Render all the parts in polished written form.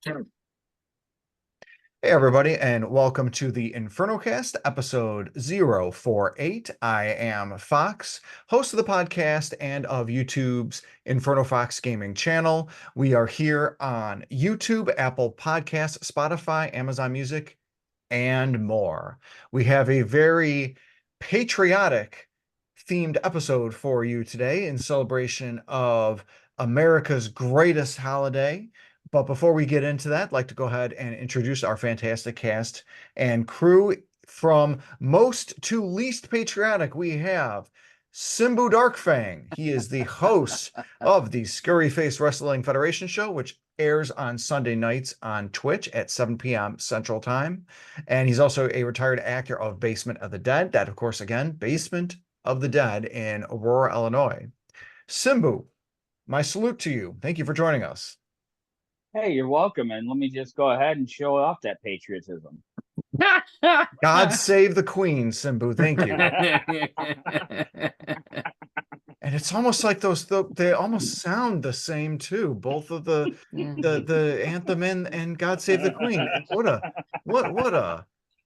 Hey everybody, and welcome to the Inferno Cast, episode 048. I am Fox, host of the podcast and of YouTube's Inferno Fox Gaming channel. We are here on YouTube, Apple Podcasts, Spotify, Amazon Music, and more. We have a very patriotic themed episode for you today in celebration of America's greatest holiday. But before we get into that, I'd like to go ahead and introduce our fantastic cast and crew. From most to least patriotic, we have Simbu Darkfang. He is the host of the Scurry Face Wrestling Federation show, which airs on Sunday nights on Twitch at 7 p.m. Central Time. And he's also a retired actor of Basement of the Dead. That, of course, again, Basement of the Dead in Aurora, Illinois. Simbu, my salute to you. Thank you for joining us. Hey, you're welcome. And let me just go ahead and show off that patriotism. God save the Queen, Simbu. Thank you. And it's almost like they almost sound the same too. Both of the anthem and God Save the Queen.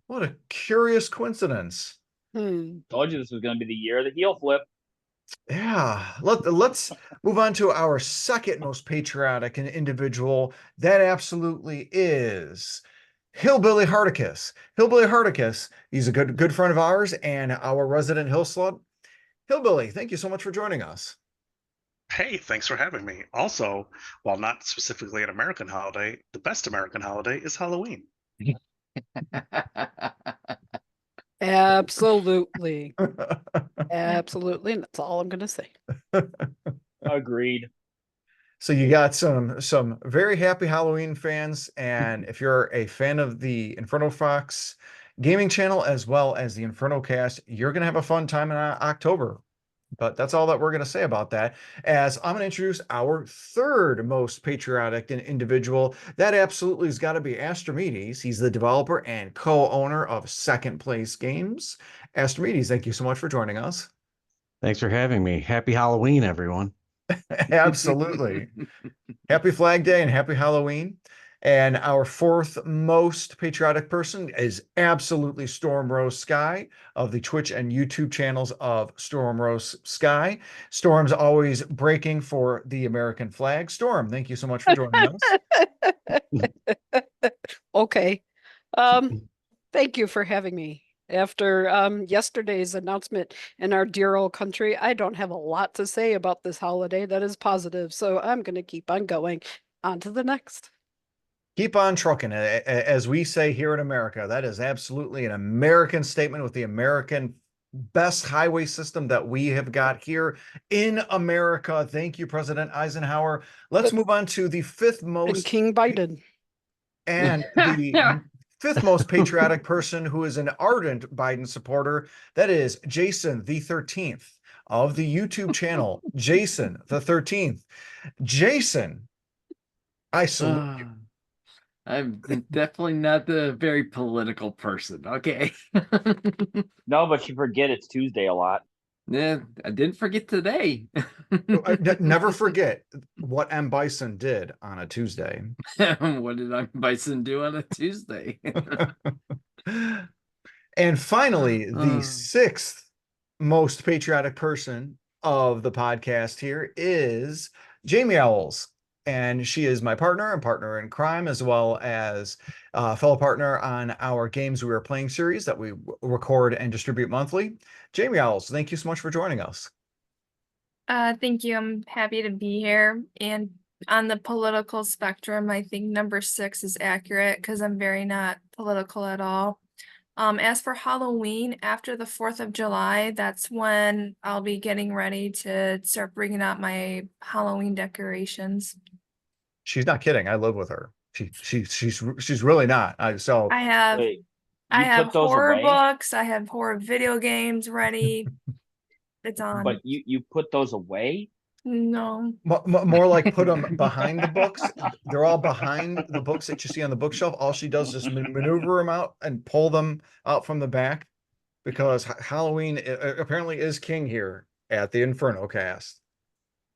What a curious coincidence. Told you this was going to be the year of the heel flip. Yeah, let's move on to our second most patriotic individual. That absolutely is Hillbilly Hardicus. Hillbilly Hardicus, he's a good friend of ours and our resident hill slug. Hillbilly, thank you so much for joining us. Hey, thanks for having me. Also, while not specifically an American holiday, the best American holiday is Halloween. Absolutely. Absolutely. And that's all I'm going to say. Agreed. So you got some very happy Halloween fans, and if you're a fan of the Inferno Fox gaming channel as well as the Inferno Cast, you're going to have a fun time in October. But that's all that we're going to say about that, as I'm going to introduce our third most patriotic individual. That absolutely has got to be Astrimedes. He's the developer and co-owner of Second Place Games. Astrimedes, thank you so much for joining us. Thanks for having me. Happy Halloween, everyone. Absolutely. Happy Flag Day and happy Halloween. And our fourth most patriotic person is absolutely Stormrosesky of the Twitch and YouTube channels of Stormrosesky. Storm's always breaking for the American flag. Storm, thank you so much for joining us. Okay. Thank you for having me. After yesterday's announcement in our dear old country, I don't have a lot to say about this holiday that is positive, so I'm going to keep on going. On to the next. Keep on trucking, as we say here in America. That is absolutely an American statement with the American best highway system that we have got here in America. Thank you, President Eisenhower. Let's move on to the fifth most. And King Biden. And the fifth most patriotic person who is an ardent Biden supporter, that is Jason the 13th of the YouTube channel, Jason the 13th. Jason, I salute you. I'm definitely not the very political person. Okay. No, but you forget it's Tuesday a lot. Yeah, I didn't forget today. Never forget what M. Bison did on a Tuesday. What did M. Bison do on a Tuesday? And finally, the sixth most patriotic person of the podcast here is Jamie Owls. And she is my partner and partner in crime, as well as a fellow partner on our Games We Are Playing series that we record and distribute monthly. Jamie Owls, thank you so much for joining us. Thank you. I'm happy to be here. And on the political spectrum, I think number 6 is accurate because I'm very not political at all. As for Halloween, after the 4th of July, that's when I'll be getting ready to start bringing out my Halloween decorations. She's not kidding. I live with her. She's really not. I have Wait, horror books. I have horror video games ready. It's on. But you put those away? No. More like put them behind the books. They're all behind the books that you see on the bookshelf. All she does is maneuver them out and pull them out from the back, because Halloween apparently is king here at the Inferno Cast.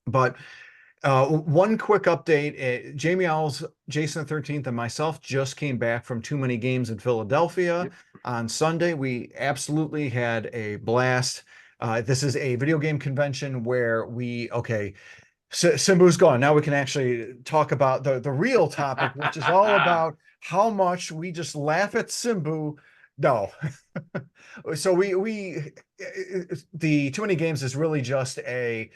But One quick update. Jamie Owls, Jason the 13th, and myself just came back from Too Many Games in Philadelphia on Sunday. We absolutely had a blast. This is a video game convention where Simbu's gone. Now we can actually talk about the real topic, which is all about how much we just laugh at Simbu. No. So the Too Many Games is really just a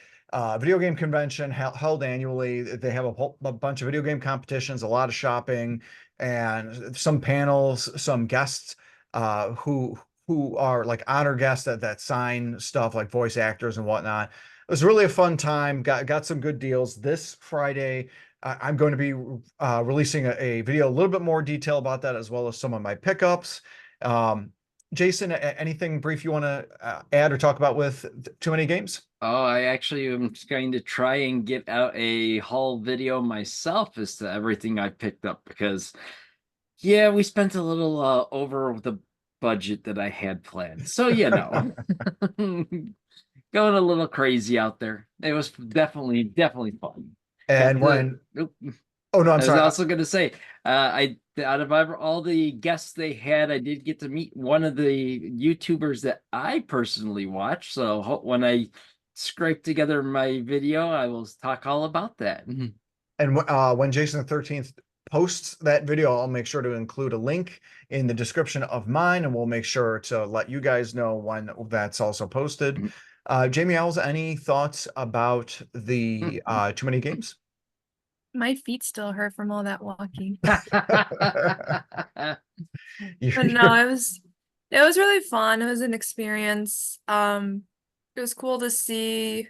video game convention held annually. They have a bunch of video game competitions, a lot of shopping, and some panels, some guests who are like honor guests that sign stuff like voice actors and whatnot. It was really a fun time. Got some good deals. This Friday, I'm going to be releasing a video, a little bit more detail about that, as well as some of my pickups. Jason, anything brief you want to add or talk about with Too Many Games? Oh, I actually am just going to try and get out a haul video myself as to everything I picked up, because yeah, we spent a little over the budget that I had planned. So going a little crazy out there. It was definitely fun. And oh no, I'm sorry. I was also going to say, out of all the guests they had, I did get to meet one of the YouTubers that I personally watch. So when I scrape together my video, I will talk all about that. And when Jason the 13th posts that video, I'll make sure to include a link in the description of mine, and we'll make sure to let you guys know when that's also posted. Jamie Owls, any thoughts about the Too Many Games? My feet still hurt from all that walking. But But no, it was really fun. It was an experience. It was cool to see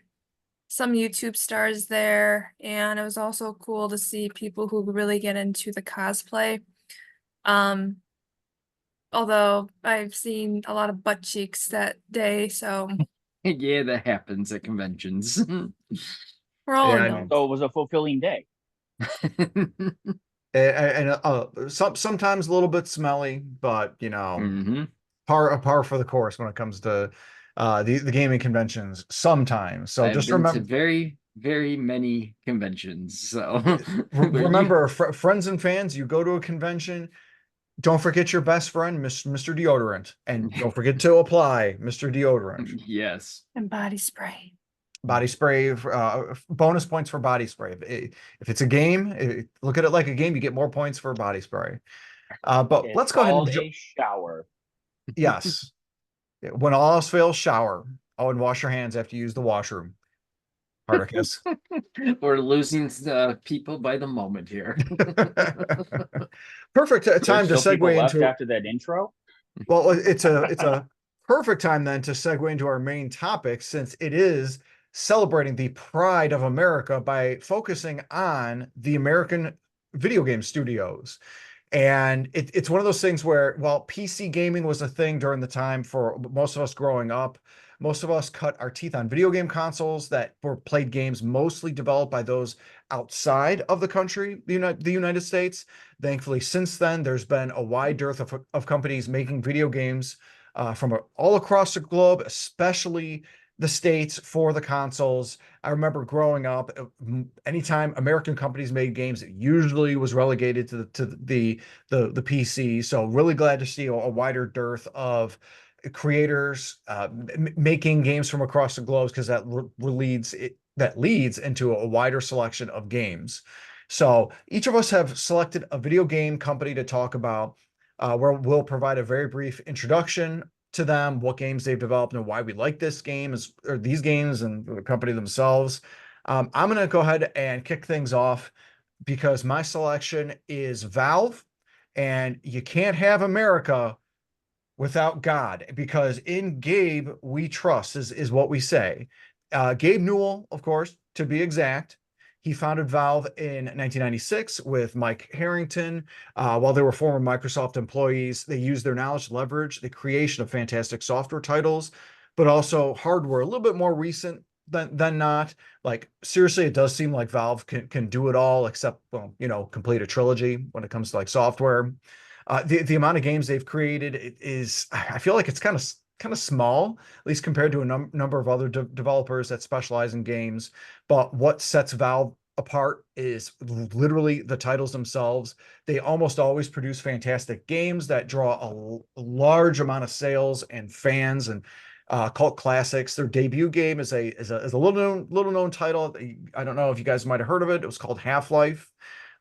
some YouTube stars there, and it was also cool to see people who really get into the cosplay. Although I've seen a lot of butt cheeks that day, so Yeah, that happens at conventions. we're all Yeah, adults. So it was a fulfilling day. and sometimes a little bit smelly, but par for the course when it comes to the gaming conventions sometimes. So just remember, to very, very many conventions. So remember, friends and fans, you go to a convention, don't forget your best friend, Mr. Deodorant, and don't forget to apply Mr. Deodorant. Yes. And body spray. Body spray, bonus points for body spray. If it's a game, look at it like a game, you get more points for body spray. But let's go ahead and a shower. yes. When all else fails, shower. Oh, and wash your hands after you use the washroom. Spartacus. We're losing people by the moment here. Perfect time to There's still people segue left into after that intro. Well, it's a perfect time then to segue into our main topic, since it is celebrating the pride of America by focusing on the American video game studios. And it's one of those things where, while PC gaming was a thing during the time for most of us growing up, most of us cut our teeth on video game consoles that were played games mostly developed by those outside of the country, the United States. Thankfully, since then, there's been a wide dearth of companies making video games from all across the globe, especially the States, for the consoles. I remember growing up, anytime American companies made games, it usually was relegated to the PC. So really glad to see a wider dearth of creators making games from across the globe, because that leads into a wider selection of games. So each of us have selected a video game company to talk about, where we'll provide a very brief introduction to them, what games they've developed, and why we like this game or these games and the company themselves. I'm going to go ahead and kick things off because my selection is Valve, and you can't have America without God, because in Gabe we trust is what we say. Gabe Newell, of course, to be exact. He founded Valve in 1996 with Mike Harrington. While they were former Microsoft employees, they used their knowledge to leverage the creation of fantastic software titles, but also hardware a little bit more recent than not. Like, seriously, it does seem like Valve can do it all, except, well, complete a trilogy when it comes to like software. The amount of games they've created is, I feel like it's kind of small, at least compared to a number of other developers that specialize in games. But what sets Valve apart is literally the titles themselves. They almost always produce fantastic games that draw a large amount of sales and fans and cult classics. Their debut game is a little known title. I don't know if you guys might have heard of it. It was called Half-Life.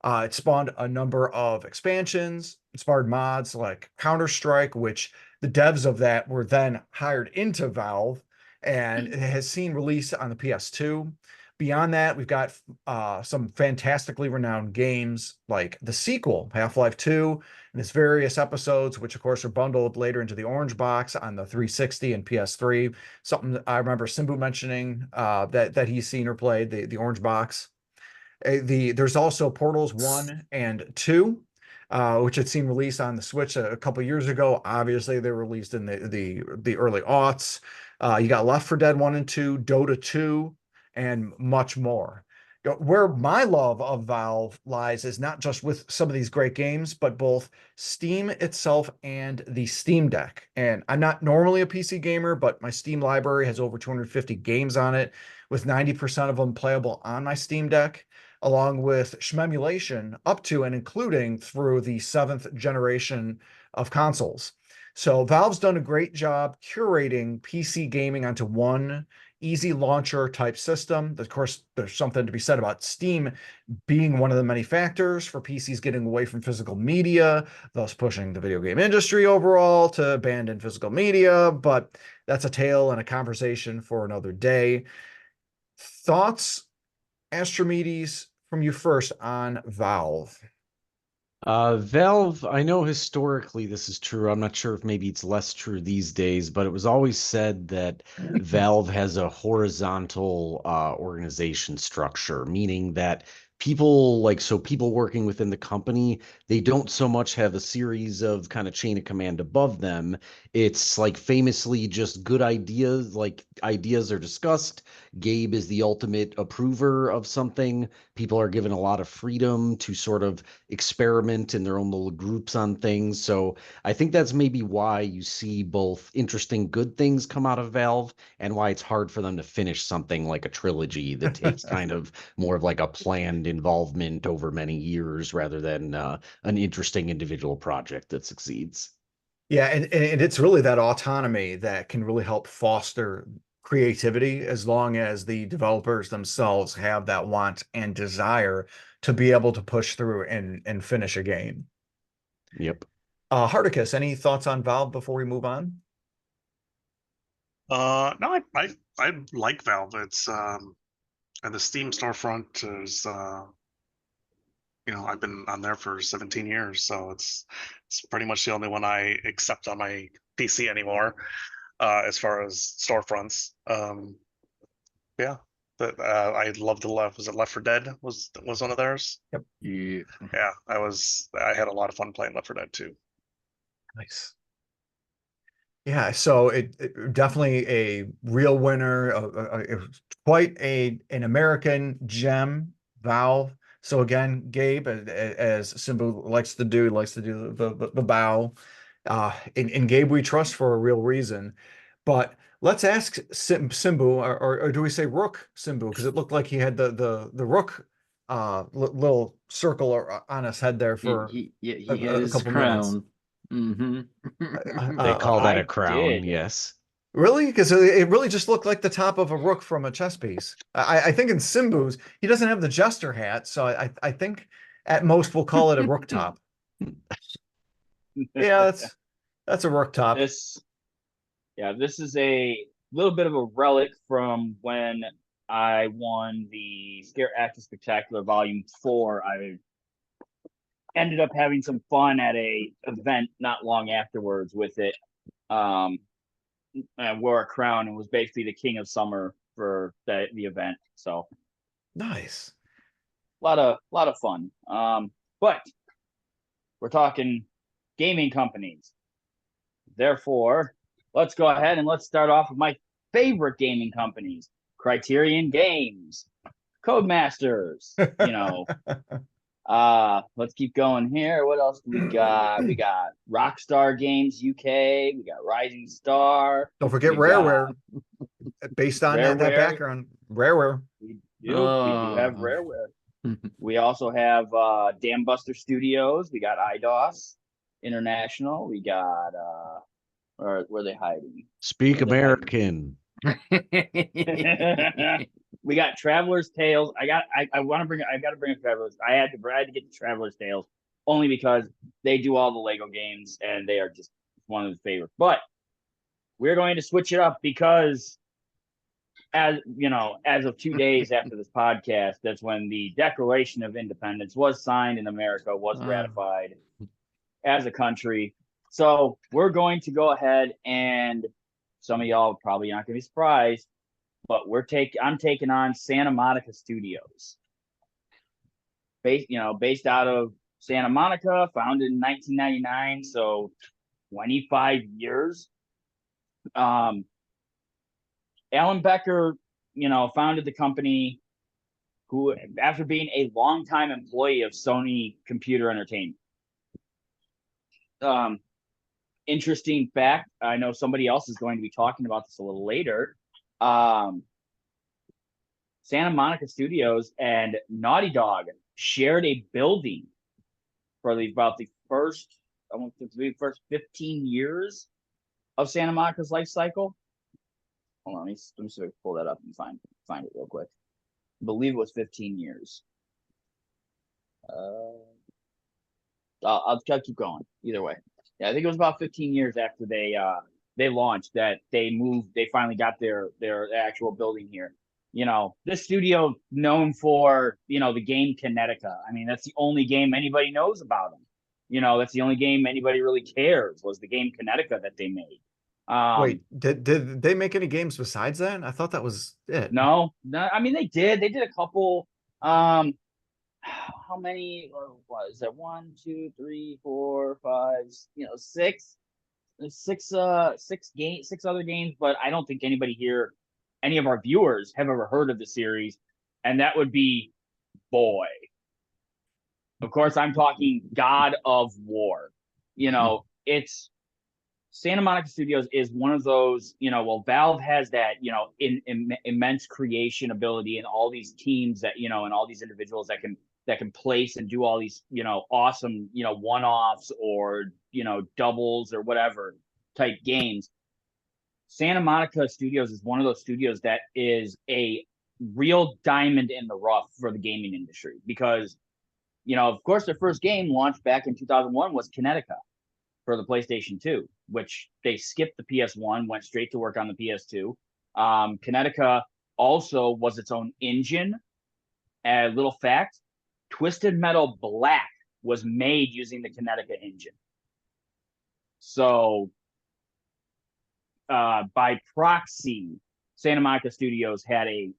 It spawned a number of expansions, inspired mods like Counter-Strike, which the devs of that were then hired into Valve, and it has seen release on the PS2. Beyond that, we've got some fantastically renowned games like the sequel, Half-Life 2, and its various episodes, which of course are bundled later into the orange box on the 360 and PS3. Something that I remember Simbu mentioning that he's seen or played, the orange box. There's also Portals 1 and 2, which had seen released on the Switch a couple years ago. Obviously, they were released in the early aughts. You got Left 4 Dead 1 and 2, Dota 2, and much more. Where my love of Valve lies is not just with some of these great games, but both Steam itself and the Steam Deck. And I'm not normally a PC gamer, but my Steam library has over 250 games on it, with 90% of them playable on my Steam Deck, along with shmemulation up to and including through the 7th generation of consoles. So Valve's done a great job curating PC gaming onto one easy launcher type system. Of course, there's something to be said about Steam being one of the many factors for PCs getting away from physical media, thus pushing the video game industry overall to abandon physical media. But that's a tale and a conversation for another day. Thoughts, Astrimedes, from you first on Valve? Valve, I know historically this is true. I'm not sure if maybe it's less true these days, but it was always said that Valve has a horizontal organization structure, meaning that people working within the company, they don't so much have a series of kind of chain of command above them. It's like famously just good ideas, like ideas are discussed. Gabe is the ultimate approver of something. People are given a lot of freedom to sort of experiment in their own little groups on things. So I think that's maybe why you see both interesting good things come out of Valve and why it's hard for them to finish something like a trilogy that takes kind of more of like a planned involvement over many years rather than an interesting individual project that succeeds. Yeah, and it's really that autonomy that can really help foster creativity, as long as the developers themselves have that want and desire to be able to push through and finish a game. Yep. Hardicus, any thoughts on Valve before we move on? No, I like Valve. It's and the Steam storefront is I've been on there for 17 years, so it's pretty much the only one I accept on my PC anymore, as far as storefronts. Yeah, I love the Left. Was it Left 4 Dead? Was one of theirs? Yep. Yeah, I had a lot of fun playing Left 4 Dead too. Nice. Yeah, so it definitely a real winner, quite an American gem, Valve. So again, Gabe, as Simbu likes to do, the bow. In Gabe we trust for a real reason. But let's ask Simbu, or do we say Rook Simbu? Because it looked like he had the Rook little circle on his head there for he a had his couple minutes. crown. Mm-hmm. They call that I a crown, did. yes. Really? Because it really just looked like the top of a rook from a chess piece. I think in Simbu's, he doesn't have the jester hat, so I think at most we'll call it a rook top. Yeah, that's a rook top. This is a little bit of a relic from when I won the Scare Active Spectacular Volume 4. I ended up having some fun at a event not long afterwards with it. I wore a crown and was basically the king of summer for the event. So Nice. a lot of fun. But we're talking gaming companies. Therefore, let's go ahead and let's start off with my favorite gaming companies: Criterion Games, Codemasters. Let's keep going here. What else do we got? We got Rockstar Games UK. We got Rising Star. Don't forget We Rareware. Based on that Rareware. background, Rareware. We do have Rareware. We also have Dam Buster Studios. We got IDOS International. We got where are they hiding? Speak Where are they American. We got Traveler's Tales. I got to bring a Traveler's. I had to get the Traveler's Tales only because they do all the Lego games and they are just one of the favorites. But we're going to switch it up because, as you know, as of 2 days after this podcast, that's when the Declaration of Independence was signed in America, was ratified as a country. So we're going to go ahead, and some of y'all probably aren't going to be surprised, but I'm taking on Santa Monica Studios, based out of Santa Monica, founded in 1999, so 25 years. Alan Becker, founded the company, who, after being a longtime employee of Sony Computer Entertainment. Interesting fact, I know somebody else is going to be talking about this a little later. Santa Monica Studios and Naughty Dog shared a building for about the first 15 years of Santa Monica's life cycle. Hold on, let me pull that up and find it real quick. I believe it was 15 years. I'll keep going either way. Yeah, I think it was about 15 years after they launched that they finally got their actual building here. This studio known for, the game Kinetica. I mean, that's the only game anybody knows about them. That's the only game anybody really cares, was the game Kinetica that they made. Wait, did they make any games besides that? I thought that was it. No, I mean, they did a couple. How many was that? 1, 2, 3, 4, 5, 6 other games, but I don't think anybody here, any of our viewers, have ever heard of the series, and that would be Boy. Of course, I'm talking God of War. It's Santa Monica Studios is one of those, Valve has that, immense creation ability and all these teams that, and all these individuals that can place and do all these, awesome, one-offs or, doubles or whatever type games. Santa Monica Studios is one of those studios that is a real diamond in the rough for the gaming industry because, of course, their first game launched back in 2001 was Kinetica for the PlayStation 2, which they skipped the PS1, went straight to work on the PS2. Kinetica also was its own engine. A little fact, Twisted Metal Black was made using the Kinetica engine. So by proxy, Santa Monica Studios had a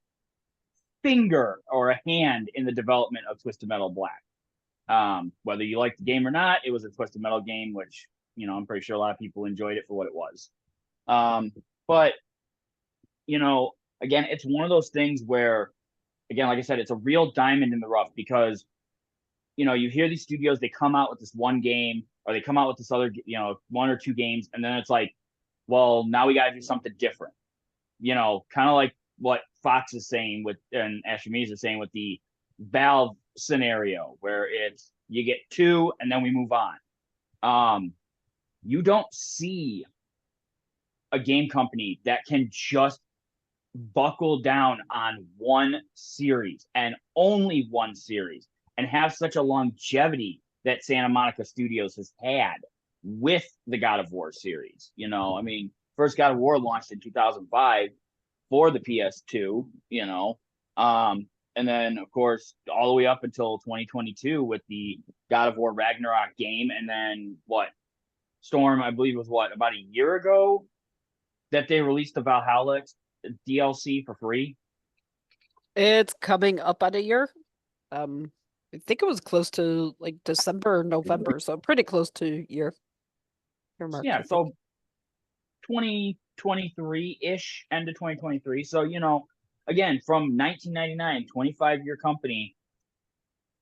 finger or a hand in the development of Twisted Metal Black. Whether you like the game or not, it was a Twisted Metal game, which, I'm pretty sure a lot of people enjoyed it for what it was. But, again, it's one of those things where, again, like I said, it's a real diamond in the rough because, you hear these studios, they come out with this one game or they come out with this other, 1 or 2 games. And then it's like, well, now we got to do something different, kind of like what Fox is saying and Astrimedes is saying with the Valve scenario, where it's you get 2 and then we move on. You don't see a game company that can just buckle down on one series and only one series and have such a longevity that Santa Monica Studios has had with the God of War series. I mean, first God of War launched in 2005 for the PS2, and then, of course, all the way up until 2022 with the God of War Ragnarok game. And then Storm, I believe, was about a year ago that they released the Valhalla DLC for free. It's coming up on a year. I think it was close to like December or November, so pretty close to year. Yeah, so 2023-ish, end of 2023. So, again, from 1999, 25-year company,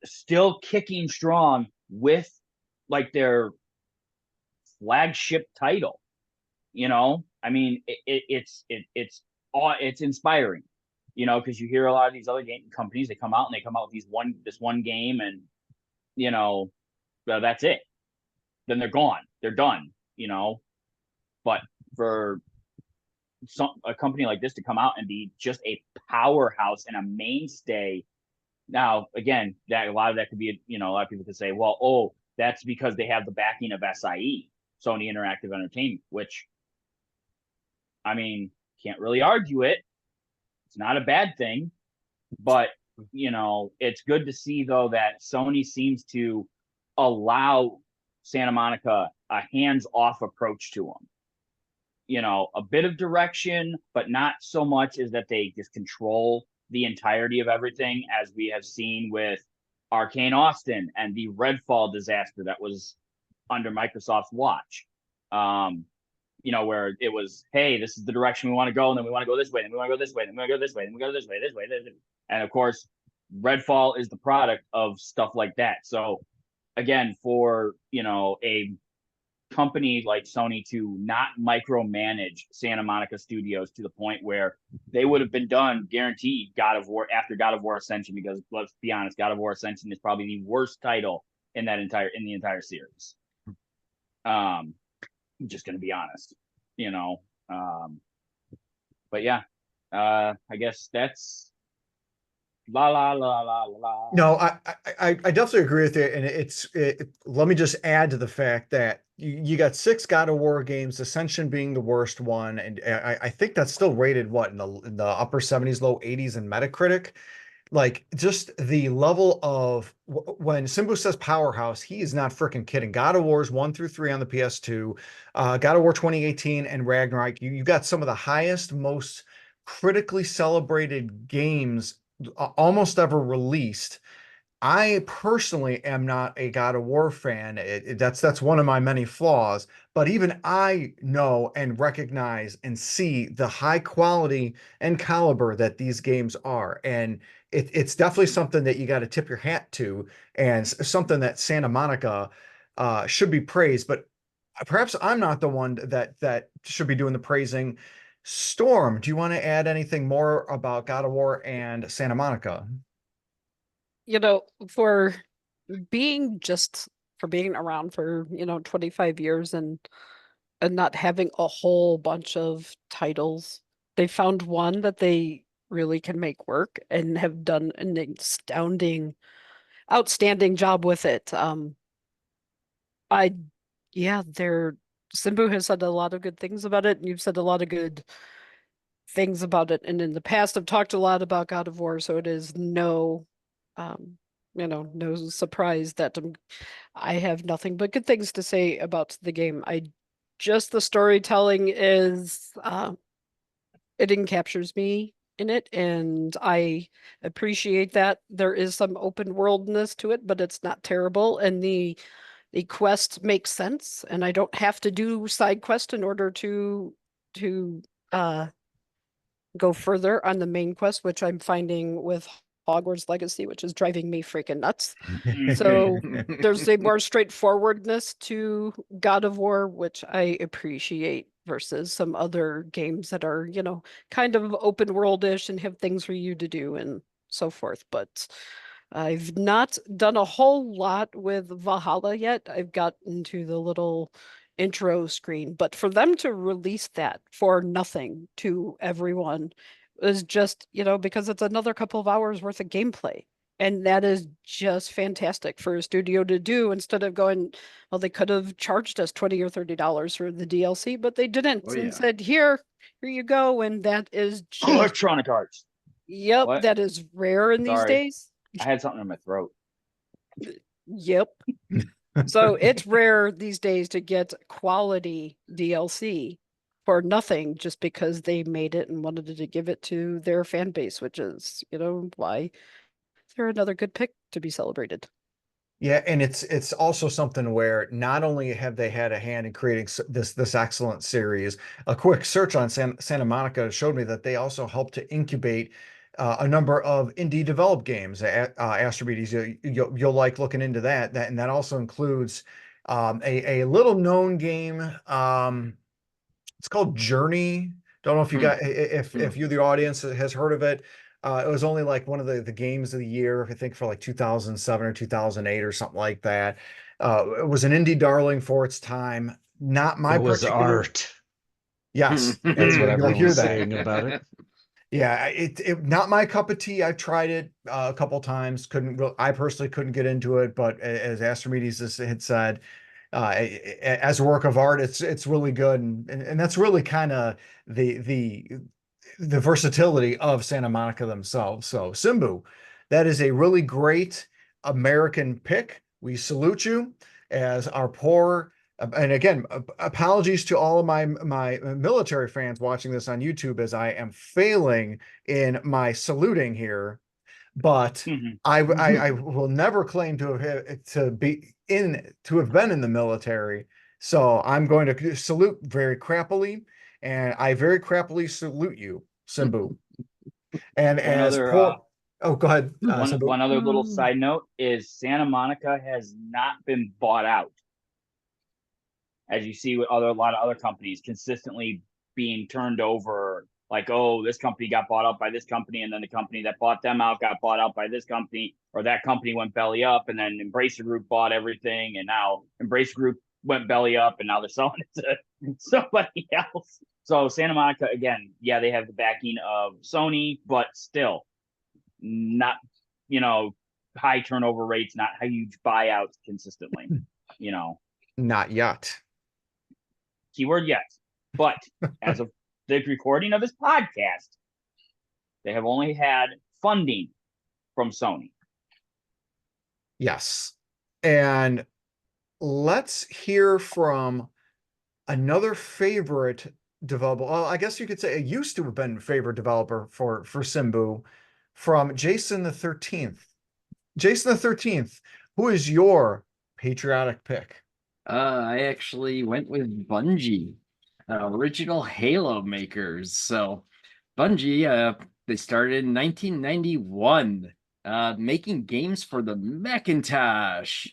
still kicking strong with their flagship title. I mean, it's inspiring. you know, because you hear a lot of these other game companies, they come out with this one game, and you know, well, that's it. Then they're gone. They're done. You know, but for a company like this to come out and be just a powerhouse and a mainstay. Now, again, that a lot of that could be, you know, a lot of people could say, well, oh, that's because they have the backing of SIE, Sony Interactive Entertainment, which, I mean, can't really argue it. It's not a bad thing, but you know, it's good to see though that Sony seems to allow Santa Monica a hands-off approach to them. You know, a bit of direction, but not so much as that they just control the entirety of everything, as we have seen with Arcane Austin and the Redfall disaster that was under Microsoft's watch. You know, where it was, hey, this is the direction we want to go, and then we want to go this way, and we want to go this way, and we want to go this way, and we go this way, this way, this way. And of course, Redfall is the product of stuff like that. So again, for, you know, a company like Sony to not micromanage Santa Monica Studios to the point where they would have been done guaranteed God of War after God of War Ascension, because let's be honest, God of War Ascension is probably the worst title in the entire series. I'm just gonna be honest, you know. But yeah, I guess that's la la la la la. No, I definitely agree with you, and let me just add to the fact that you got 6 God of War games, Ascension being the worst one, and I think that's still rated what in the upper 70s, low 80s in Metacritic. Like, just the level of when Simbu says powerhouse, he is not freaking kidding. God of Wars 1 through 3 on the PS2, God of War 2018 and Ragnarok. You got some of the highest, most critically celebrated games almost ever released. I personally am not a God of War fan. That's one of my many flaws. But even I know and recognize and see the high quality and caliber that these games are, and it's definitely something that you got to tip your hat to, and something that Santa Monica should be praised. But perhaps I'm not the one that should be doing the praising. Storm, do you want to add anything more about God of War and Santa Monica? You know, for being around for, you know, 25 years and not having a whole bunch of titles, they found one that they really can make work and have done an outstanding job with it. I yeah, Simbu has said a lot of good things about it, and you've said a lot of good things about it. And in the past, I've talked a lot about God of War, so it is no no surprise that I have nothing but good things to say about the game. The storytelling is it encaptures me in it, and I appreciate that there is some open worldness to it, but it's not terrible, and the quest makes sense, and I don't have to do side quest in order to go further on the main quest, which I'm finding with Hogwarts Legacy, which is driving me freaking nuts. So there's a more straightforwardness to God of War, which I appreciate, versus some other games that are, you know, kind of open worldish and have things for you to do and so forth. But I've not done a whole lot with Valhalla yet. I've gotten to the little intro screen, but for them to release that for nothing to everyone is just, you know, because it's another couple of hours worth of gameplay. And that is just fantastic for a studio to do, instead of going, well, they could have charged us $20 or $30 for the DLC, but they didn't, Oh, yeah. and said, here you go. And that is just, Electronic Arts. yep, What? that is rare in these Sorry. days. I had something in my throat. Yep. So it's rare these days to get quality DLC for nothing, just because they made it and wanted to give it to their fan base, which is, you know, why they're another good pick to be celebrated. Yeah, and it's also something where not only have they had a hand in creating this excellent series, a quick search on Santa Monica showed me that they also helped to incubate a number of indie developed games. Astrimedes, you'll like looking into that. And that also includes a little known game. It's called Journey. Don't know if you got if you the audience has heard of it. It was only like one of the games of the year, I think, for like 2007 or 2008 or something like that. It was an indie darling for its time. Not my It was particular. art. Yes, That's what you'll everyone hear was that. saying about it. Yeah, it not my cup of tea. I've tried it a couple times. I personally couldn't get into it, but as Astrimedes had said, as a work of art, it's really good, and that's really kind of the versatility of Santa Monica themselves. So Simbu, that is a really great American pick. We salute you as our poor. And again, apologies to all of my military fans watching this on YouTube as I am failing in my saluting here, but I will never claim to have been in the military. So I'm going to salute very crappily, and I very crappily salute you, Simbu. And One as other poor, oh, go ahead, Simbu. one other little side note is Santa Monica has not been bought out, as you see with a lot of other companies consistently being turned over. Like, oh, this company got bought out by this company, and then the company that bought them out got bought out by this company, or that company went belly up, and then Embracer Group bought everything, and now Embracer Group went belly up, and now they're selling it to somebody else. So Santa Monica, again, yeah, they have the backing of Sony, but still not, high turnover rates, not huge buyouts consistently, Not yet. Keyword yes. But as of the recording of this podcast, they have only had funding from Sony. Yes. And let's hear from another favorite developer. Well, I guess you could say it used to have been favorite developer for Simbu, from Jason the 13th. Jason the 13th, who is your patriotic pick? I actually went with Bungie, original Halo makers. So Bungie, they started in 1991, making games for the Macintosh.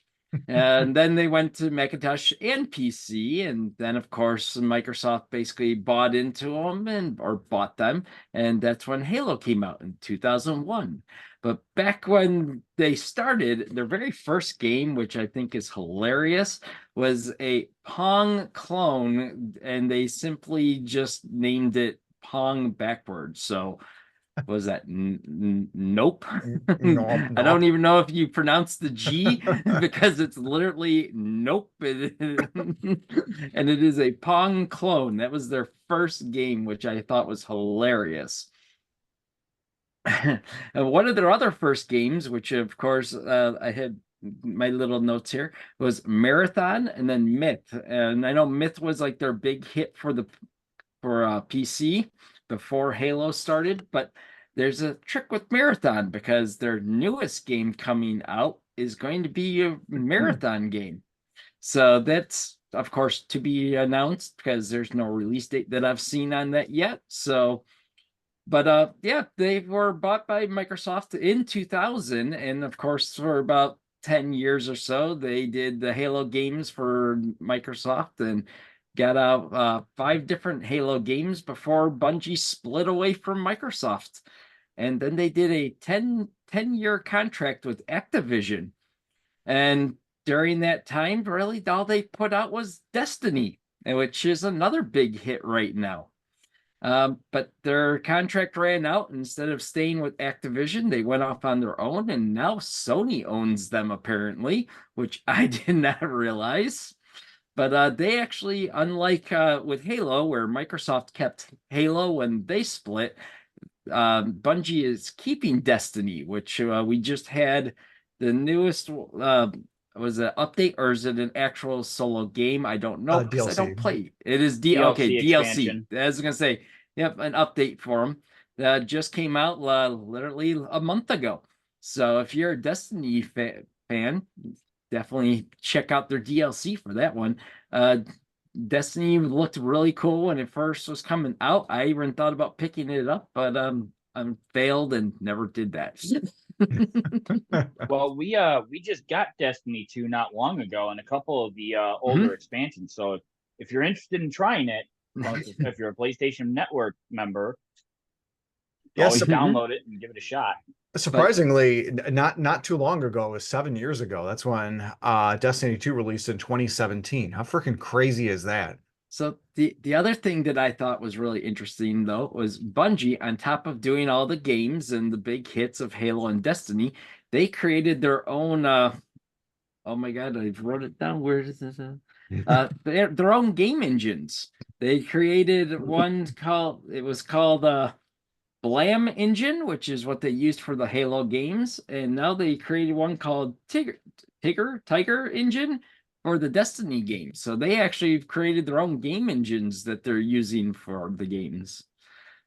And then they went to Macintosh and PC, and then of course Microsoft basically bought into them or bought them, and that's when Halo came out in 2001. But back when they started, their very first game, which I think is hilarious, was a Pong clone, and they simply just named it Pong backwards. So was that nope? Nope, I don't nope. even know if you pronounce the G because it's literally nope. And it is a Pong clone. That was their first game, which I thought was hilarious. And one of their other first games, which of course I had my little notes here, was Marathon and then Myth. And I know Myth was like their big hit for PC before Halo started, but there's a trick with Marathon because their newest game coming out is going to be a marathon game. So that's of course to be announced because there's no release date that I've seen on that yet. So but yeah, they were bought by Microsoft in 2000, and of course for about 10 years or so they did the Halo games for Microsoft and got out 5 different Halo games before Bungie split away from Microsoft. And then they did a 10-year contract with Activision. And during that time, really all they put out was Destiny, which is another big hit right now. But their contract ran out. Instead of staying with Activision, they went off on their own, and now Sony owns them apparently, which I did not realize. But they actually, unlike with Halo, where Microsoft kept Halo when they split, Bungie is keeping Destiny, which we just had the newest. Was it an update or is it an actual solo game? I don't know because I don't DLC. play. It is DLC DLC. expansion. I was gonna say, yep, an update for them that just came out literally a month ago. So if you're a Destiny fan, definitely check out their DLC for that one. Destiny looked really cool when it first was coming out. I even thought about picking it up, but I failed and never did that. Well, we just got Destiny 2 not long ago and a couple of the older expansions. So if you're interested in trying it, if you're a PlayStation Network member, Yes, always download it and give it a shot. surprisingly, not too long ago, it was 7 years ago. That's when Destiny 2 released in 2017. How freaking crazy is that? So the other thing that I thought was really interesting though was Bungie, on top of doing all the games and the big hits of Halo and Destiny, they created their own oh my god, I wrote it down. Where is this? Their own game engines. They created one called Blam engine, which is what they used for the Halo games, and now they created one called Tiger engine for the Destiny games. So they actually created their own game engines that they're using for the games.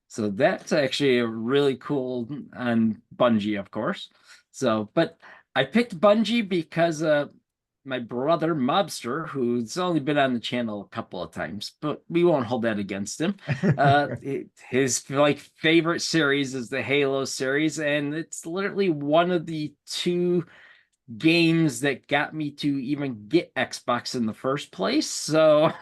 So that's actually a really cool on Bungie, of course. So, but I picked Bungie because my brother Mobster, who's only been on the channel a couple of times, but we won't hold that against him. His like favorite series is the Halo series, and it's literally one of the two games that got me to even get Xbox in the first place. So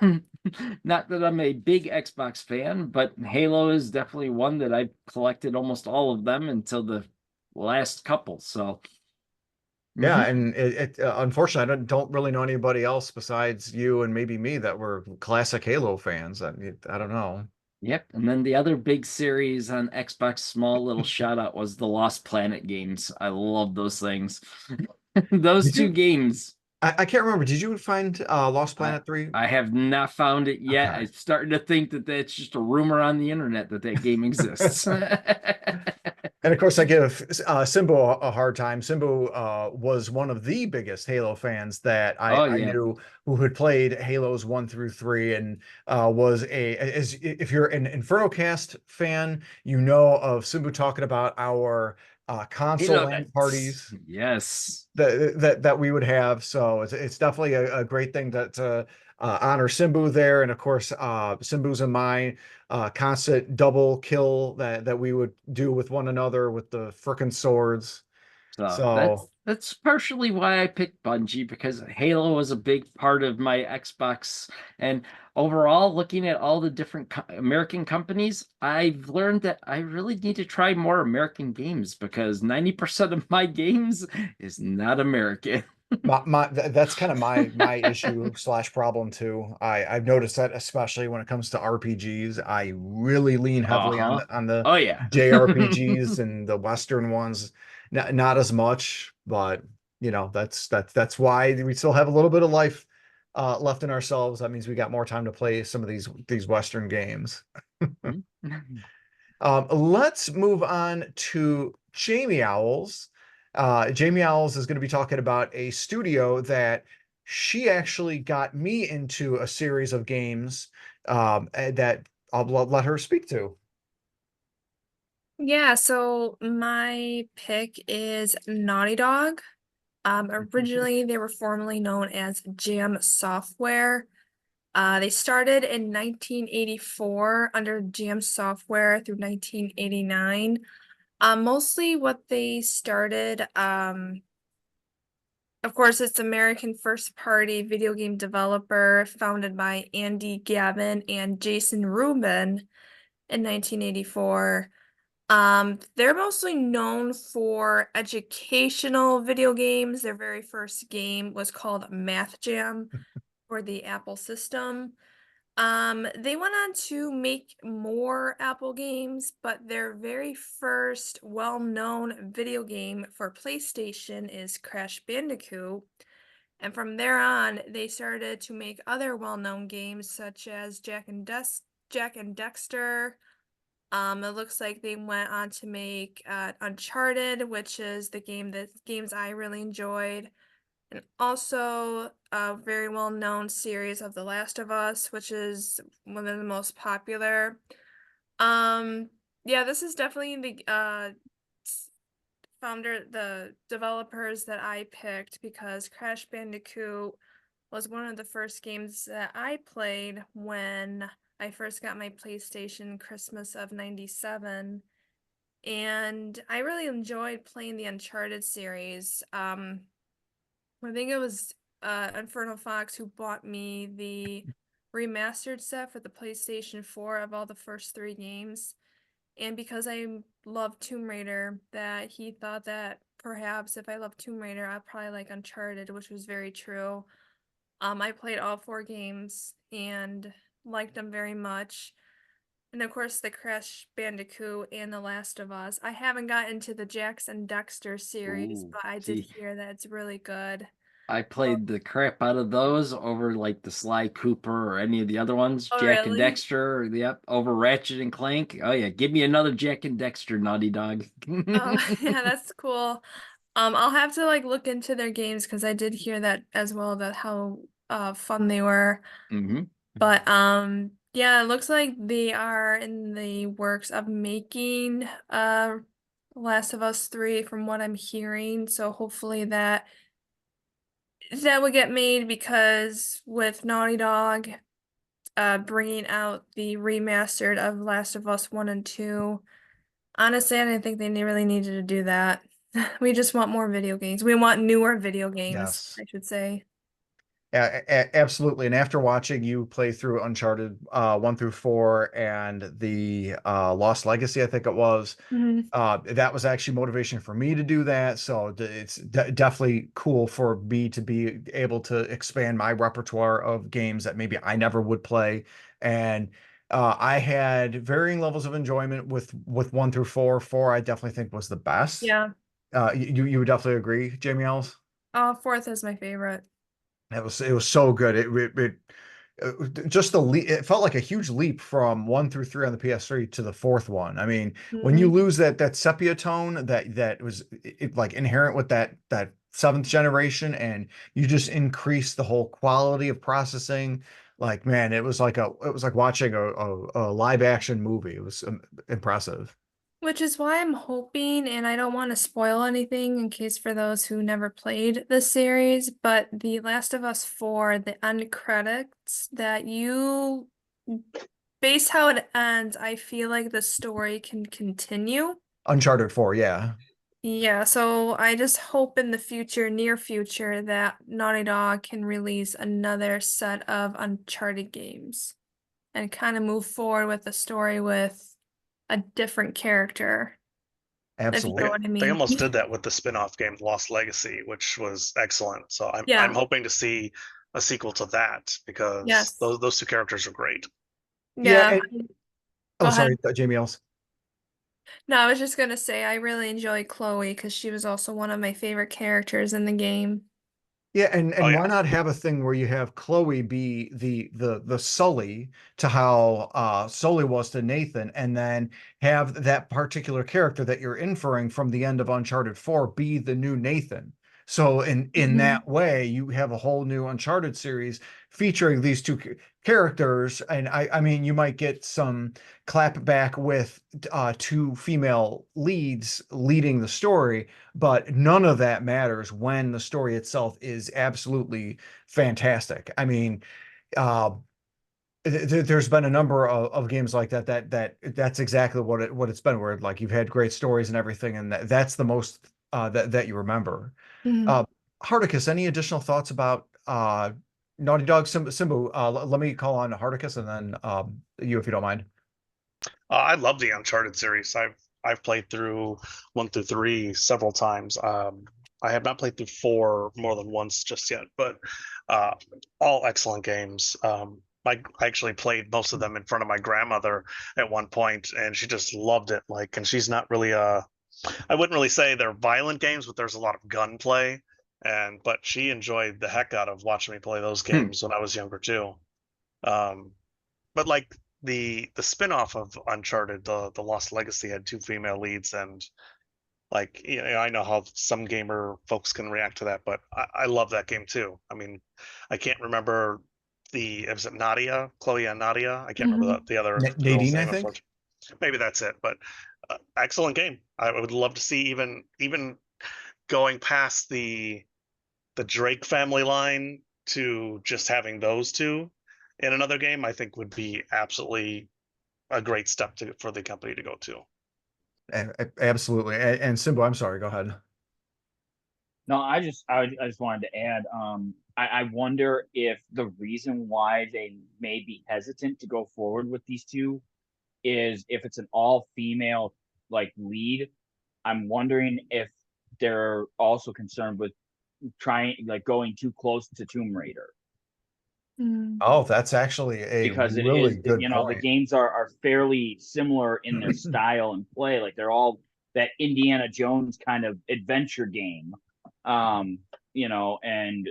not that I'm a big Xbox fan, but Halo is definitely one that I've collected almost all of them until the last couple. So Yeah, and unfortunately, I don't really know anybody else besides you and maybe me that were classic Halo fans. I don't know. Yep. And then the other big series on Xbox, small little shout out, was the Lost Planet games. I love those things. Those Did two you? games. I can't remember. Did you find Lost Planet 3? I have not found it yet. Okay. I'm starting to think that that's just a rumor on the internet that that game exists. And of course, I give Simbu a hard time. Simbu was one of the biggest Halo fans that Oh, I yeah. knew, who had played Halos 1 through 3, and was if you're an Inferno Cast fan, you know of Simbu talking about our console Halo LAN Nights. parties Yes. that we would have. So it's definitely a great thing to honor Simbu there. And of course, Simbu's and my constant double kill that we would do with one another with the frickin' swords. So So that's partially why I picked Bungie, because Halo was a big part of my Xbox. And overall, looking at all the different American companies, I've learned that I really need to try more American games, because 90% of my games is not American. that's kind of my issue slash problem too. I've noticed that, especially when it comes to RPGs, I really lean heavily Uh-huh. on the Oh, yeah. JRPGs and the Western ones. Not as much, but that's why we still have a little bit of life left in ourselves. That means we got more time to play some of these Western games. Let's move on to Jamie Owls. Jamie Owls is going to be talking about a studio that she actually got me into a series of games that I'll let her speak to. Yeah, so my pick is Naughty Dog. Originally, they were formerly known as Jam Software. They started in 1984 under Jam Software through 1989. Mostly what they started, of course, it's American first-party video game developer founded by Andy Gavin and Jason Rubin in 1984. They're mostly known for educational video games. Their very first game was called Math Jam for the Apple system. They went on to make more Apple games, but their very first well-known video game for PlayStation is Crash Bandicoot. And from there on, they started to make other well-known games such as Jack and Dexter. It looks like they went on to make Uncharted, which is the games I really enjoyed. And also a very well-known series of The Last of Us, which is one of the most popular. Yeah, this is definitely the developers that I picked because Crash Bandicoot was one of the first games that I played when I first got my PlayStation Christmas of '97. And I really enjoyed playing the Uncharted series. I think it was Inferno Fox who bought me the remastered set for the PlayStation 4 of all the first three games. and because I love Tomb Raider, that he thought that perhaps if I love Tomb Raider, I'd probably like Uncharted, which was very true. I played all 4 games and liked them very much. And of course, the Crash Bandicoot and The Last of Us. I haven't gotten to the Jax and Dexter series, Ooh, but I did see. hear that it's really good. I played the crap out of those over like the Sly Cooper or any of the other ones, Oh, Jack and really? Dexter, yep, over Ratchet and Clank. Oh yeah, give me another Jack and Dexter, Naughty Dog. Oh, yeah, that's cool. I'll have to like look into their games because I did hear that as well, that how fun they were. hmm But yeah, it looks like they are in the works of making Last of Us 3 from what I'm hearing. So hopefully that would get made, because with Naughty Dog bringing out the remastered of Last of Us 1 and 2, honestly, I didn't think they really needed to do that. We just want more video games. We want newer video games, Yes. I should say. Yeah, absolutely. And after watching you play through Uncharted 1 through 4 and the Lost Legacy, I think it was, Mhm. that was actually motivation for me to do that. So it's definitely cool for me to be able to expand my repertoire of games that maybe I never would play. And I had varying levels of enjoyment with 1 through 4. 4, I definitely think was the best. Yeah. You would definitely agree, Jamie Ellis? Fourth is my favorite. It was so good. Just the leap. It felt like a huge leap from 1 through 3 on the PS3 to the fourth one. I mean, when you Mhm. lose that sepia tone that was like inherent with that seventh generation, and you just increase the whole quality of processing. Like, man, it was like watching a live action movie. It was impressive. Which is why I'm hoping, and I don't want to spoil anything in case for those who never played the series, but The Last of Us 4, the end credits, that you base how it ends, I feel like the story can continue. Uncharted 4, yeah. Yeah, so I just hope in the future, near future, that Naughty Dog can release another set of Uncharted games and kind of move forward with the story with a different character, if you know Absolutely. what I They mean. almost did that with the spin-off game Lost Legacy, which was excellent. So I'm Yeah, hoping to see a sequel to that because yes. those two characters are great. Yeah, Yeah. Go oh, ahead. sorry, Jamie Ellis. No, I was just gonna say I really enjoy Chloe because she was also one of my favorite characters in the game. Yeah, Oh and yeah, why not have a thing where you have Chloe be the Sully to how Sully was to Nathan, and then have that particular character that you're inferring from the end of Uncharted 4 be the new Nathan. So in Mhm. that way, you have a whole new Uncharted series featuring these two characters, and I mean, you might get some clap back with two female leads leading the story, but none of that matters when the story itself is absolutely fantastic. I mean, uh, there's been a number of games like that's exactly what it's been, where like you've had great stories and everything, and that's the most that you remember. Mhm. Uh, Hardicus, any additional thoughts about Naughty Dog? Simbu, let me call on Hardicus and then you, if you don't mind. I love the Uncharted series. I've played through 1 through 3 several times. I have not played through 4 more than once just yet, but uh, all excellent games. I actually played most of them in front of my grandmother at one point, and she just loved it. Like, and she's not really I wouldn't really say they're violent games, but there's a lot of gunplay, but she enjoyed the heck out of watching me play those Hmm. games when I was younger too. Um, but like the spin-off of Uncharted, the Lost Legacy had 2 female leads, and like, you know, I know how some gamer folks can react to that, but I love that game too. I mean, I can't remember was it Nadia, Chloe and Nadia? I can't remember Mhm. the other girl's Nadine, I name, think. unfortunately. Maybe that's it, but excellent game. I would love to see even going past the Drake family line to just having those two in another game. I think would be absolutely a great step for the company to go to. Absolutely. And Simbu, I'm sorry, go ahead. No, I just wanted to add. I wonder if the reason why they may be hesitant to go forward with these two is if it's an all-female like lead, I'm wondering if they're also concerned with trying like going too close to Tomb Raider. Oh, that's actually a Because it really is, good you know, the point. games are fairly similar in their style and play. Like they're all that Indiana Jones kind of adventure game. You know, and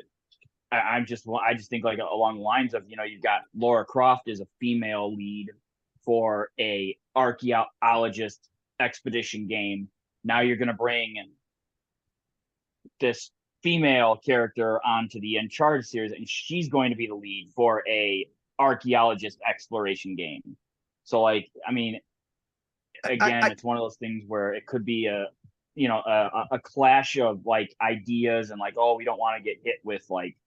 I just think like along the lines of, you know, you've got Laura Croft as a female lead for a archaeologist expedition game. Now you're going to bring this female character onto the Uncharted series, and she's going to be the lead for a archaeologist exploration game. So, like, I mean, again, it's one of those things where it could be a, you know, a clash of like ideas and like, oh, we don't want to get hit with like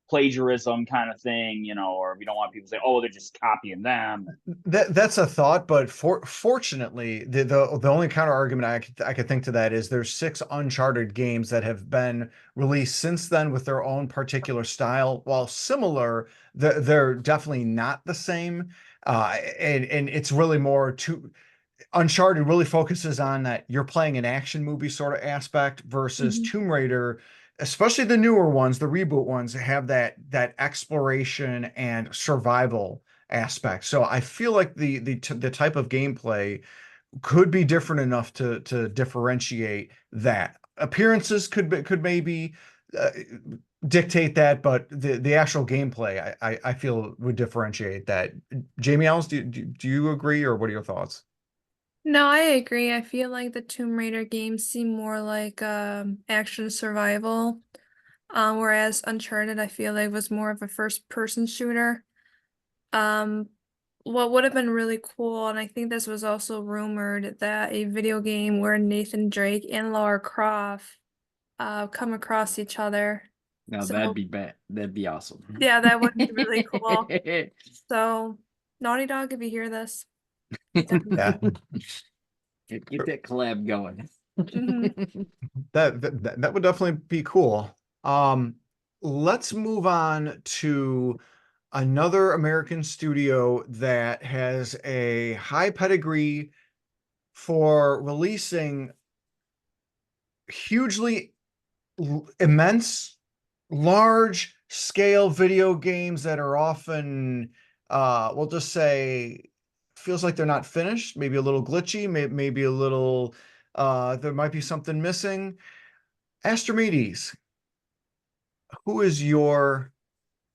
plagiarism kind of thing, you know, or we don't want people to say, oh, they're just copying them. That's a thought, but fortunately, the only counter argument I could think to that is there's 6 Uncharted games that have been released since then with their own particular style. While similar, they're definitely not the same. And it's really more to Uncharted really focuses on that you're playing an action movie sort of aspect versus Tomb Raider, especially the newer ones, the reboot ones, have that exploration and survival aspect. So I feel like the type of gameplay could be different enough to differentiate that. Appearances could maybe dictate that, but the actual gameplay I feel would differentiate that. Jamie Ellis, do you agree, or what are your thoughts? No, I agree. I feel like the Tomb Raider games seem more like action survival, whereas Uncharted I feel like was more of a first-person shooter. What would have been really cool, and I think this was also rumored, that a video game where Nathan Drake and Lara Croft come across each other. Now So that'd be bad. That'd be awesome. yeah, that would be really cool. So Naughty Dog, if you hear this. Yeah. Get that collab going. That would definitely be cool. Let's move on to another American studio that has a high pedigree for releasing hugely immense, large scale video games that are often, we'll just say, feels like they're not finished, maybe a little glitchy, maybe a little, there might be something missing. Astrimedes, who is your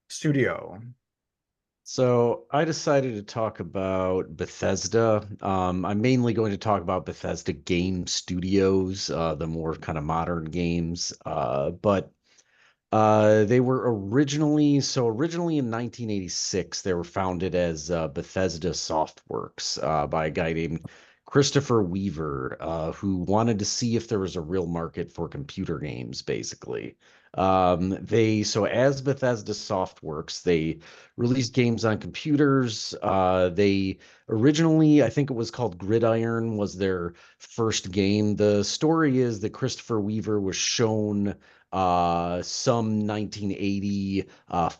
studio? So I decided to talk about Bethesda. I'm mainly going to talk about Bethesda Game Studios, the more kind of modern games. But they were originally in 1986, they were founded as Bethesda Softworks by a guy named Christopher Weaver, who wanted to see if there was a real market for computer games, basically. So as Bethesda Softworks, they released games on computers. They originally, I think it was called Gridiron, was their first game. The story is that Christopher Weaver was shown some 1980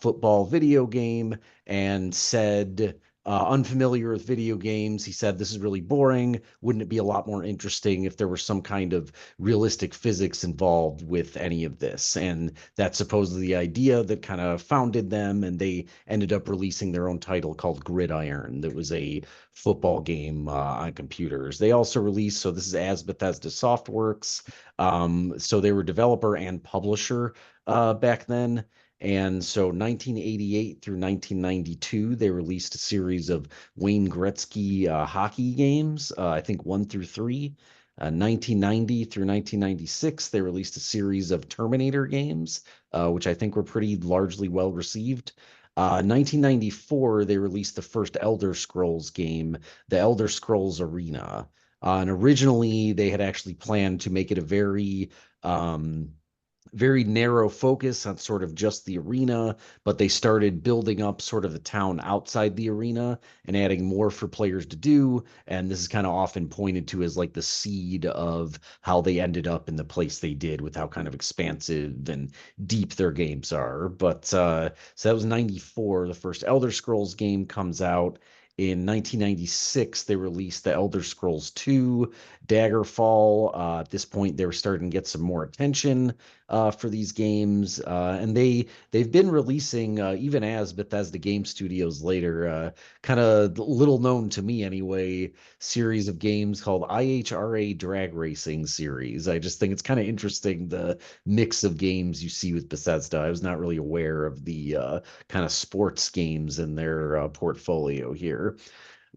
football video game and said, unfamiliar with video games, he said, this is really boring. Wouldn't it be a lot more interesting if there were some kind of realistic physics involved with any of this? And that's supposedly the idea that kind of founded them, and they ended up releasing their own title called Gridiron. That was a football game on computers. They also released, so this is as Bethesda Softworks. So they were developer and publisher back then. And so 1988 through 1992, they released a series of Wayne Gretzky hockey games, I think 1 through 3. 1990 through 1996, they released a series of Terminator games, which I think were pretty largely well received. 1994, they released the first Elder Scrolls game, The Elder Scrolls Arena. And originally, they had actually planned to make it a very narrow focus on sort of just the arena, but they started building up sort of the town outside the arena and adding more for players to do. And this is kind of often pointed to as like the seed of how they ended up in the place they did, with how kind of expansive and deep their games are. But so that was 94. The first Elder Scrolls game comes out. In 1996, they released The Elder Scrolls 2, Daggerfall. At this point, they were starting to get some more attention for these games, and they've been releasing even as Bethesda Game Studios later, kind of little known to me anyway, series of games called IHRA Drag Racing series. I just think it's kind of interesting the mix of games you see with Bethesda. I was not really aware of the kind of sports games in their portfolio here.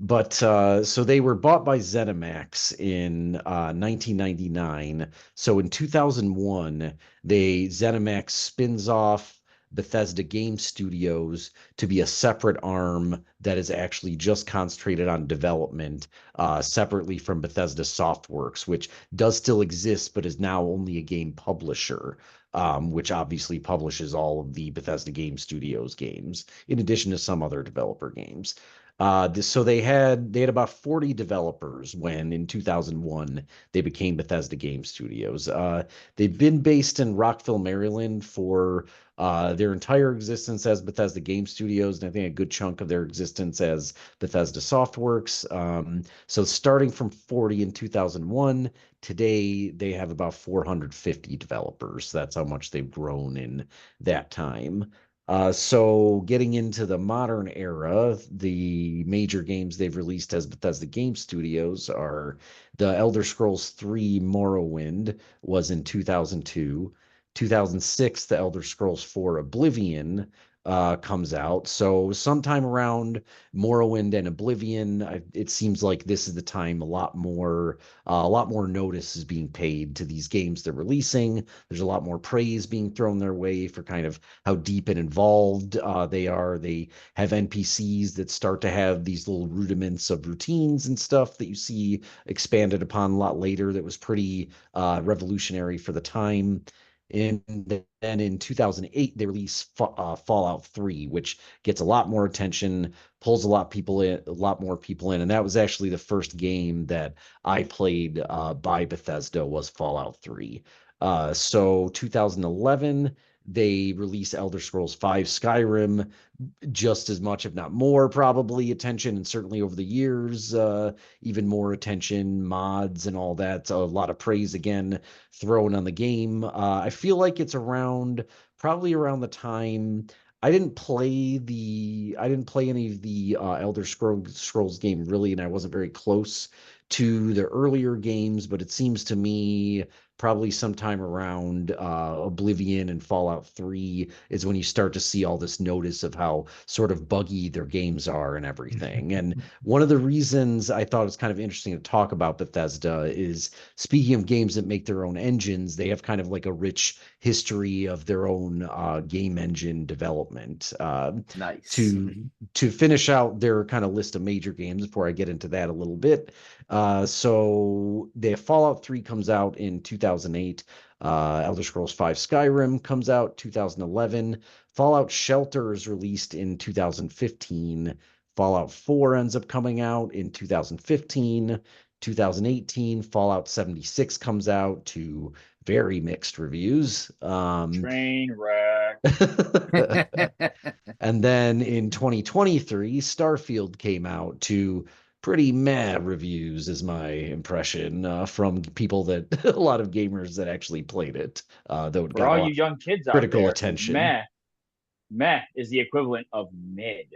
But so they were bought by ZeniMax in 1999. So in 2001, ZeniMax spins off Bethesda Game Studios to be a separate arm that is actually just concentrated on development, separately from Bethesda Softworks, which does still exist, but is now only a game publisher. Which obviously publishes all of the Bethesda Game Studios games, in addition to some other developer games. So they had about 40 developers when in 2001 they became Bethesda Game Studios. They've been based in Rockville, Maryland for their entire existence as Bethesda Game Studios, and I think a good chunk of their existence as Bethesda Softworks. So starting from 40 in 2001, today they have about 450 developers. That's how much they've grown in that time. So getting into the modern era, the major games they've released as Bethesda Game Studios are the Elder Scrolls 3 Morrowind was in 2002. 2006, the Elder Scrolls 4 Oblivion comes out. So sometime around Morrowind and Oblivion, it seems like this is the time a lot more notice is being paid to these games they're releasing. There's a lot more praise being thrown their way for kind of how deep and involved they are. They have NPCs that start to have these little rudiments of routines and stuff that you see expanded upon a lot later. That was pretty revolutionary for the time. And then in 2008, they released Fallout 3, which gets a lot more attention, pulls a lot more people in, and that was actually the first game that I played by Bethesda was Fallout 3. So 2011, they released Elder Scrolls 5 Skyrim, just as much, if not more, probably attention, and certainly over the years, even more attention, mods and all that. A lot of praise again thrown on the game. I feel like it's probably around the time. I didn't play any of the Elder Scrolls game really, and I wasn't very close to the earlier games, but it seems to me probably sometime around Oblivion and Fallout 3 is when you start to see all this notice of how sort of buggy their games are and everything. And one of the reasons I thought it was kind of interesting to talk about Bethesda is, speaking of games that make their own engines, they have kind of like a rich history of their own game engine development. Nice. To finish out their kind of list of major games before I get into that a little bit. So the Fallout 3 comes out in 2008. Elder Scrolls 5 Skyrim comes out 2011. Fallout Shelter is released in 2015. Fallout 4 ends up coming out in 2015. 2018, Fallout 76 comes out to very mixed reviews. Train wreck. And then in 2023, Starfield came out to pretty meh reviews, is my impression, from people that a lot of gamers that actually played it. Though it For got a all lot you young kids out critical there, attention. meh is the equivalent of mid.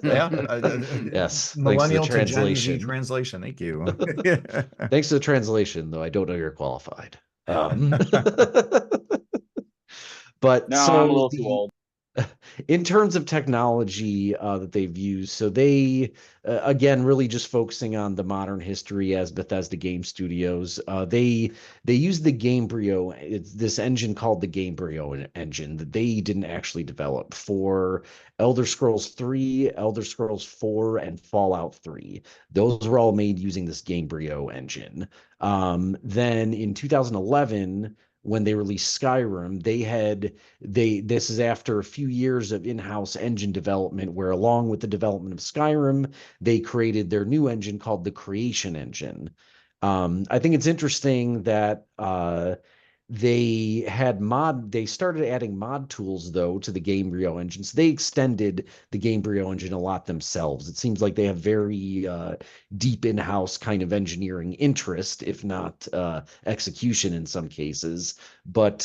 Yeah. Yes. Millennial Thanks to for the Gen Z translation. translation. Thank you. Thanks for the translation, though I don't know you're qualified. But No, so I'm a little too old. in terms of technology that they've used, so they again really just focusing on the modern history as Bethesda Game Studios. They use the Gamebryo. It's this engine called the Gamebryo engine that they didn't actually develop for Elder Scrolls 3, Elder Scrolls 4, and Fallout 3. Those were all made using this Gamebryo engine. Then in 2011, when they released Skyrim, this is after a few years of in-house engine development, where along with the development of Skyrim, they created their new engine called the Creation Engine. I think it's interesting that they started adding mod tools though to the Gamebryo engine. So they extended the Gamebryo engine a lot themselves. It seems like they have very deep in-house kind of engineering interest, if not execution in some cases. But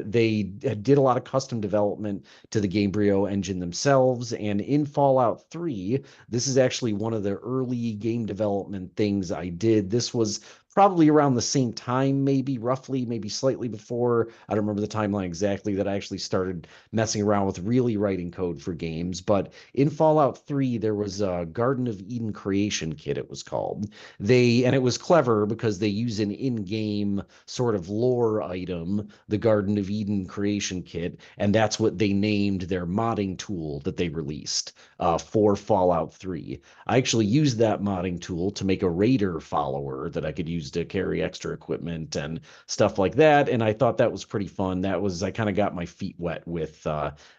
they did a lot of custom development to the Gamebryo engine themselves. And in Fallout 3, this is actually one of the early game development things I did. This was probably around the same time, maybe roughly, maybe slightly before. I don't remember the timeline exactly, that I actually started messing around with really writing code for games. But in Fallout 3, there was a Garden of Eden creation kit, it was called. And it was clever because they use an in-game sort of lore item, the Garden of Eden creation kit, and that's what they named their modding tool that they released for Fallout 3. I actually used that modding tool to make a Raider follower that I could use to carry extra equipment and stuff like that. And I thought that was pretty fun. I kind of got my feet wet with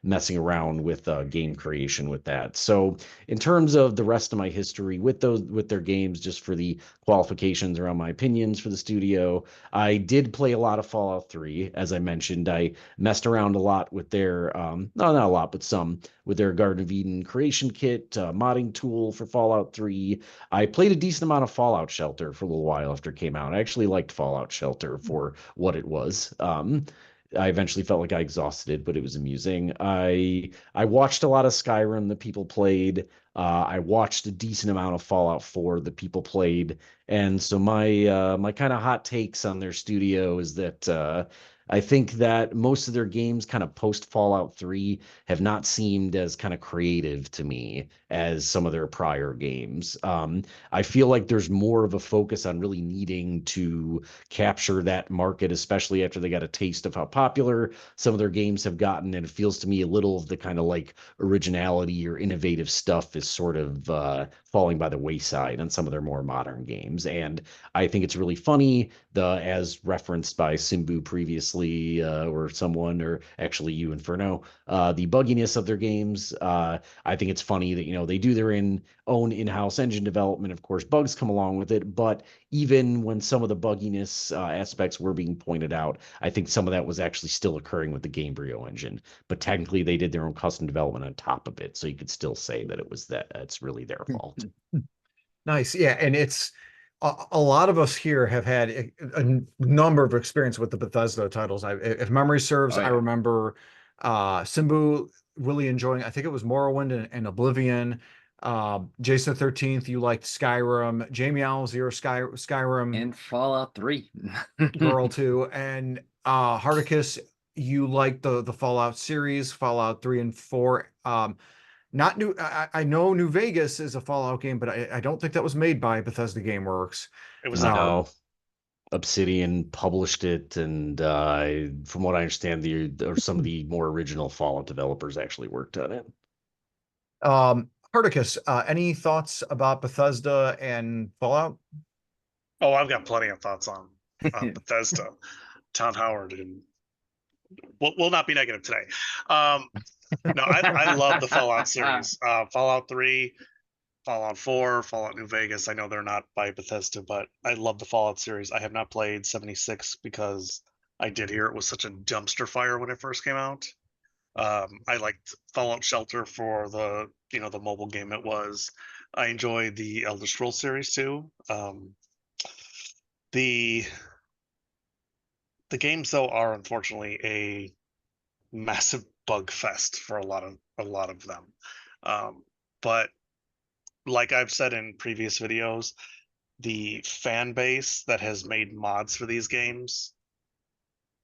messing around with game creation with that. So in terms of the rest of my history with their games, just for the qualifications around my opinions for the studio, I did play a lot of Fallout 3. As I mentioned, I messed around a lot with their, no, not a lot, but some, with their Garden of Eden creation kit, modding tool for Fallout 3. I played a decent amount of Fallout Shelter for a little while after it came out. I actually liked Fallout Shelter for what it was. I eventually felt like I exhausted it, but it was amusing. I watched a lot of Skyrim that people played. I watched a decent amount of Fallout 4 that people played, and so my kind of hot takes on their studio is that I think that most of their games kind of post Fallout 3 have not seemed as kind of creative to me as some of their prior games. I feel like there's more of a focus on really needing to capture that market, especially after they got a taste of how popular some of their games have gotten. And it feels to me a little of the kind of like originality or innovative stuff is sort of falling by the wayside on some of their more modern games. And I think it's really funny, as referenced by Simbu previously, or someone, or actually you, Inferno, the bugginess of their games. I think it's funny that, they do their own in-house engine development. Of course, bugs come along with it, but even when some of the bugginess aspects were being pointed out, I think some of that was actually still occurring with the Gamebryo engine. But technically, they did their own custom development on top of it, so you could still say that it's really their fault. Nice. Yeah, and it's a lot of us here have had a number of experience with the Bethesda titles. If memory serves, Oh, I yeah. remember Simbu really enjoying, I think it was Morrowind and Oblivion. Jason the 13th, you liked Skyrim. Jamie Owls, you're a Skyrim And Fallout 3. girl too. And Hardicus, you liked the Fallout series, Fallout 3 and 4. Not new. I know New Vegas is a Fallout game, but I don't think that was made by Bethesda GameWorks. It was not. No, Obsidian published it, and from what I understand, some of the more original Fallout developers actually worked on it. Hardicus, any thoughts about Bethesda and Fallout? Oh, I've got plenty of thoughts on Bethesda. Todd Howard, and we'll not be negative today. No, I love the Fallout series. Fallout 3, Fallout 4, Fallout New Vegas. I know they're not by Bethesda, but I love the Fallout series. I have not played 76 because I did hear it was such a dumpster fire when it first came out. I liked Fallout Shelter for the mobile game it was. I enjoyed the Elder Scrolls series too. The games though are unfortunately a massive bug fest for a lot of them. But like I've said in previous videos, the fan base that has made mods for these games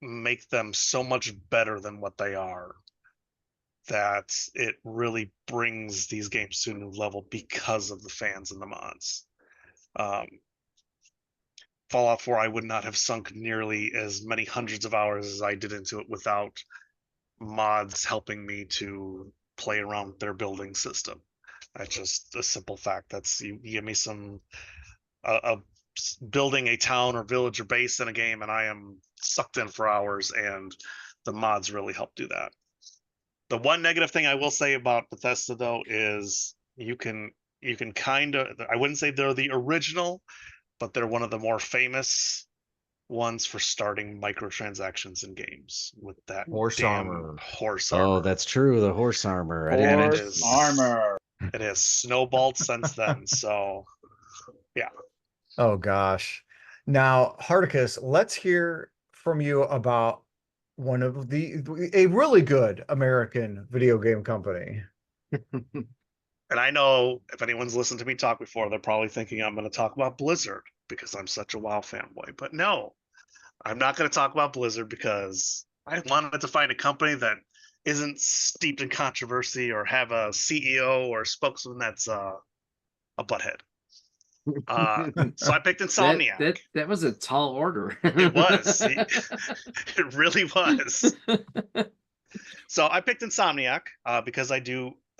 make them so much better than what they are, that it really brings these games to a new level because of the fans and the mods. Fallout 4, I would not have sunk nearly as many hundreds of hours as I did into it without mods helping me to play around with their building system. That's just a simple fact. That's you give me some building a town or village or base in a game, and I am sucked in for hours, and the mods really help do that. The one negative thing I will say about Bethesda though is you can kind of, I wouldn't say they're the original, but they're one of the more famous ones for starting microtransactions in games with that Horse damn armor. horse Oh, armor. that's true. The horse armor. I didn't And it Horse mention is armor. it has snowballed since then. So yeah. Oh gosh. Now, Hardicus, let's hear from you about one of a really good American video game company. And I know if anyone's listened to me talk before, they're probably thinking I'm going to talk about Blizzard because I'm such a WoW fanboy. But no, I'm not going to talk about Blizzard because I wanted to find a company that isn't steeped in controversy or have a CEO or spokesman that's a butthead. So I picked Insomniac. That was a tall order. It was. It really was. So I picked Insomniac because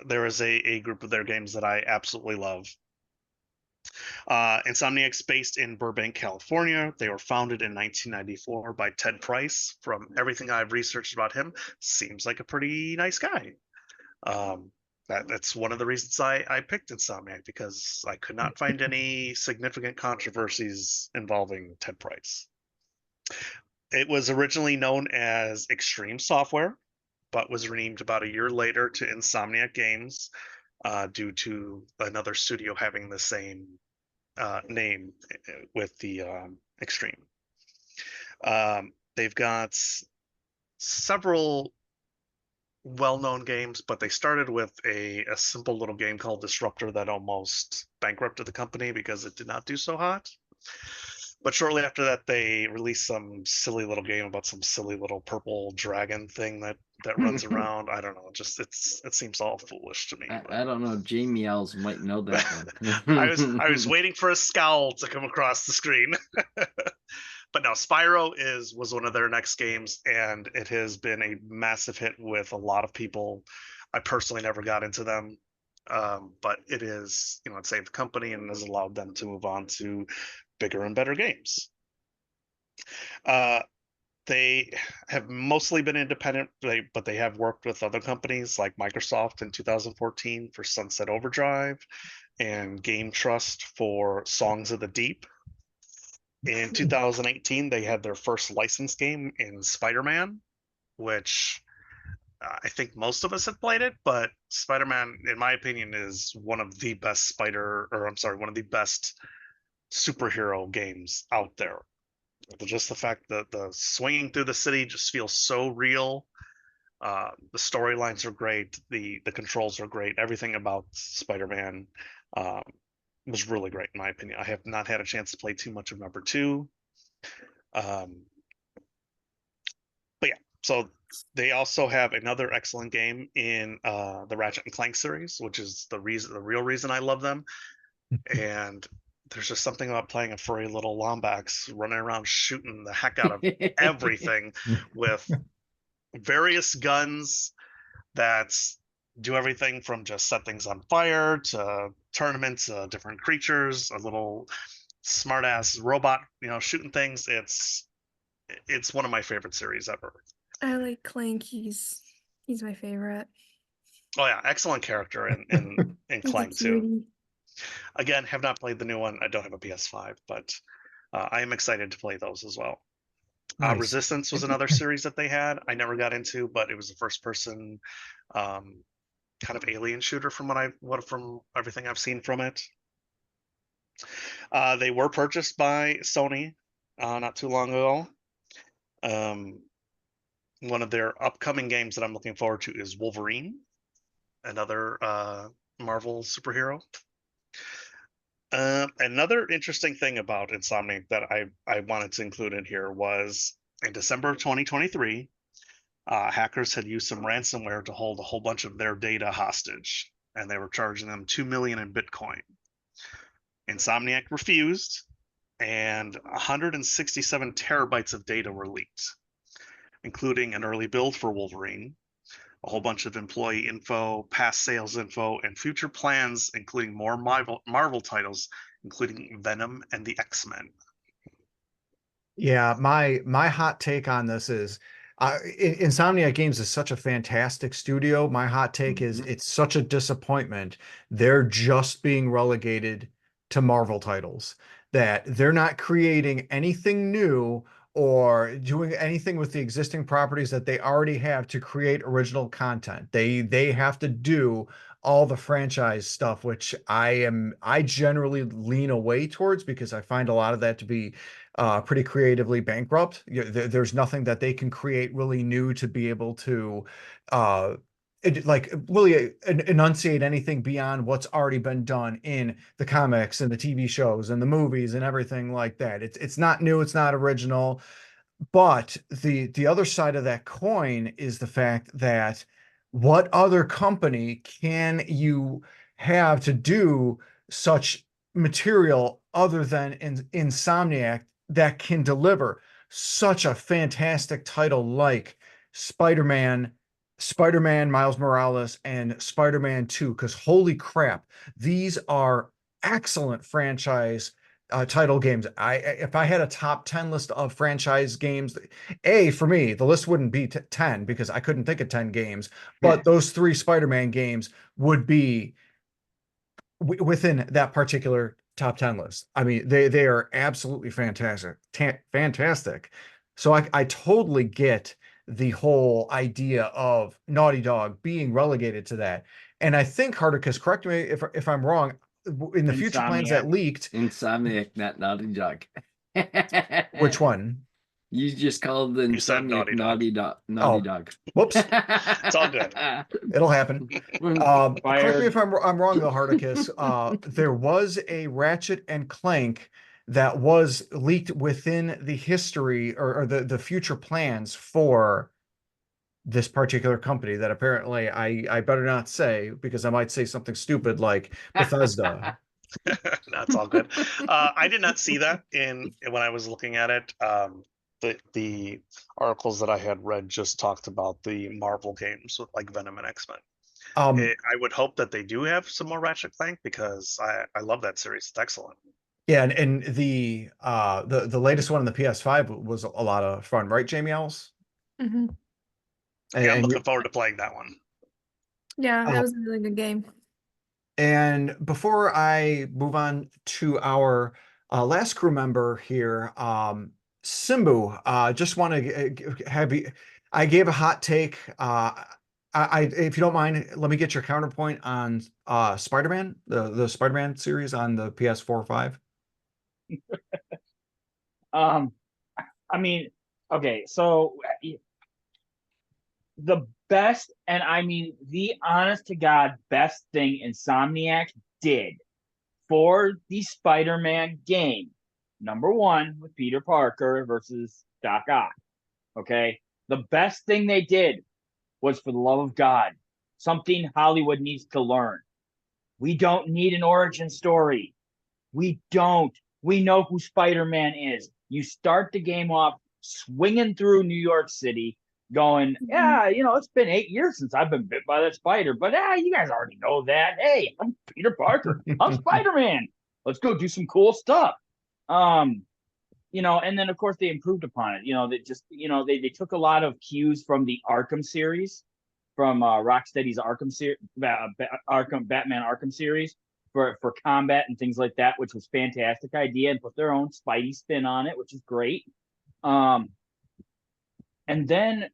there is a group of their games that I absolutely love. Insomniac's based in Burbank, California. They were founded in 1994 by Ted Price. From everything I've researched about him, seems like a pretty nice guy. That's one of the reasons I picked Insomniac, because I could not find any significant controversies involving Ted Price. It was originally known as Extreme Software, but was renamed about a year later to Insomniac Games due to another studio having the same name with the Extreme. They've got several well-known games, but they started with a simple little game called Disruptor that almost bankrupted the company because it did not do so hot. But shortly after that, they released some silly little game about some silly little purple dragon thing that runs around. I don't know. Just it seems all foolish to me. I don't know. Jamie Owls might know that one. I was waiting for a scowl to come across the screen. But no, Spyro was one of their next games, and it has been a massive hit with a lot of people. I personally never got into them, but it is, it saved the company and has allowed them to move on to bigger and better games. They have mostly been independent, but they have worked with other companies like Microsoft in 2014 for Sunset Overdrive and Game Trust for Songs of the Deep. In 2018, they had their first licensed game in Spider-Man, which I think most of us have played it, but Spider-Man, in my opinion, is one of the best one of the best superhero games out there. Just the fact that the swinging through the city just feels so real. The storylines are great. The controls are great. Everything about Spider-Man was really great in my opinion. I have not had a chance to play too much of number 2. But yeah, so they also have another excellent game in the Ratchet and Clank series, which is the real reason I love them. And there's just something about playing a furry little Lombax running around shooting the heck out of everything with various guns that do everything from just set things on fire to tournaments, different creatures, a little smart-ass robot, shooting things. It's one of my favorite series ever. I like Clank. He's my favorite. Oh yeah, excellent character in Clank too. Again, have not played the new one. I don't have a PS5, but I am excited to play those as well. Nice. Resistance was another series that they had. I never got into, but it was a first-person kind of alien shooter from from everything I've seen from it. They were purchased by Sony not too long ago. One of their upcoming games that I'm looking forward to is Wolverine, another Marvel superhero. Another interesting thing about Insomniac that I wanted to include in here was in December of 2023, hackers had used some ransomware to hold a whole bunch of their data hostage, and they were charging them $2 million in Bitcoin. Insomniac refused, and 167 terabytes of data were leaked, including an early build for Wolverine, a whole bunch of employee info, past sales info, and future plans, including more Marvel titles, including Venom and the X-Men. Yeah, my hot take on this is Insomniac Games is such a fantastic studio. My hot take is it's such a disappointment. They're just being relegated to Marvel titles, that they're not creating anything new or doing anything with the existing properties that they already have to create original content. They have to do all the franchise stuff, which I generally lean away towards because I find a lot of that to be pretty creatively bankrupt. There's nothing that they can create really new to be able to like really enunciate anything beyond what's already been done in the comics and the TV shows and the movies and everything like that. It's not new, it's not original. But the other side of that coin is the fact that what other company can you have to do such material other than Insomniac that can deliver such a fantastic title like Spider-Man, Spider-Man Miles Morales, and Spider-Man 2? Because holy crap, these are excellent franchise title games. If I had a top 10 list of franchise games, for me, the list wouldn't be 10 because I couldn't think of 10 games, but those three Spider-Man games would be within that particular top 10 list. I mean, they are absolutely fantastic. Fantastic. So I totally get the whole idea of Naughty Dog being relegated to that. And I think Hardicus, correct me if I'm wrong, in the future plans that Insomniac. leaked, Insomniac, not Naughty Dog. which one? You just called the You said Insomniac Naughty Dog. Naughty Oh, Dog. whoops. It's all good. It'll happen. When- Correct me Fired. if I'm wrong though, Hardicus. There was a Ratchet and Clank that was leaked within the history or the future plans for this particular company that apparently I better not say because I might say something stupid like Bethesda. That's all good. I did not see that when I was looking at it. The articles that I had read just talked about the Marvel games with like Venom and X-Men. I would hope that they do have some more Ratchet Clank because I love that series. It's excellent. Yeah, and the latest one on the PS5 was a lot of fun, right, Jamie Ellis? Hmm. Yeah, I'm And looking forward to playing that one. Yeah, it was a really good game. And before I move on to our last crew member here, Simbu, just want to have you. I gave a hot take. If you don't mind, let me get your counterpoint on Spider-Man, the Spider-Man series on the PS4 or 5. I mean, okay, so the best, and I mean the honest to God best thing Insomniac did for the Spider-Man game, number one with Peter Parker versus Doc Ock. Okay, the best thing they did was, for the love of God, something Hollywood needs to learn. We don't need an origin story. We don't. We know who Spider-Man is. You start the game off swinging through New York City, going, yeah, it's been 8 years since I've been bit by that spider, but you guys already know that. Hey, I'm Peter Parker. I'm Spider-Man. Let's go do some cool stuff. And then of course they improved upon it. They just, they took a lot of cues from the Arkham series, from Rocksteady's Arkham series, Batman Arkham series for combat and things like that, which was fantastic idea, and put their own Spidey spin on it, which is great. And then,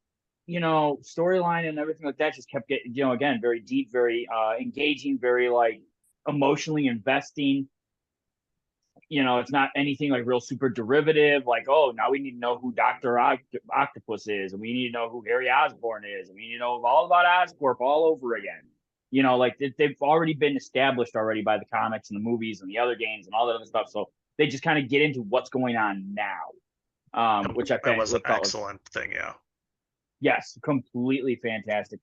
storyline and everything like that just kept getting, again, very deep, very engaging, very like emotionally investing. It's not anything like real super derivative, like, oh, now we need to know who Dr. Octopus is, and we need to know who Harry Osborn is, and we need to know all about Oscorp all over again. Like they've already been established already by the comics and the movies and the other games and all that other stuff. So they just kind of get into what's going on now, which I That was an felt excellent thing, yeah. Yes, completely fantastic.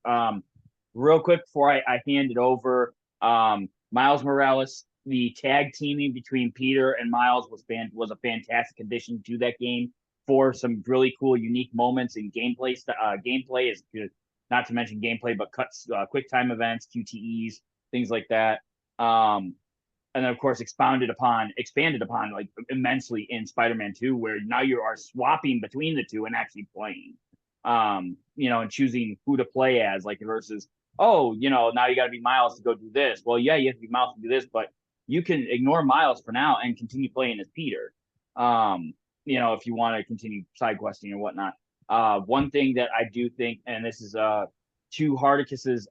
Real quick before I hand it over, Miles Morales, the tag teaming between Peter and Miles was a fantastic addition to that game for some really cool, unique moments in gameplay. Gameplay is good, not to mention gameplay, but cuts, quick time events, QTEs, things like that. And then of course expanded upon like immensely in Spider-Man 2, where now you are swapping between the two and actually playing. And choosing who to play as, like, versus, now you got to be Miles to go do this. Well, yeah, you have to be Miles to do this, but you can ignore Miles for now and continue playing as Peter. you know, if you want to continue side questing or whatnot. One thing that I do think, and this is to Hardicus's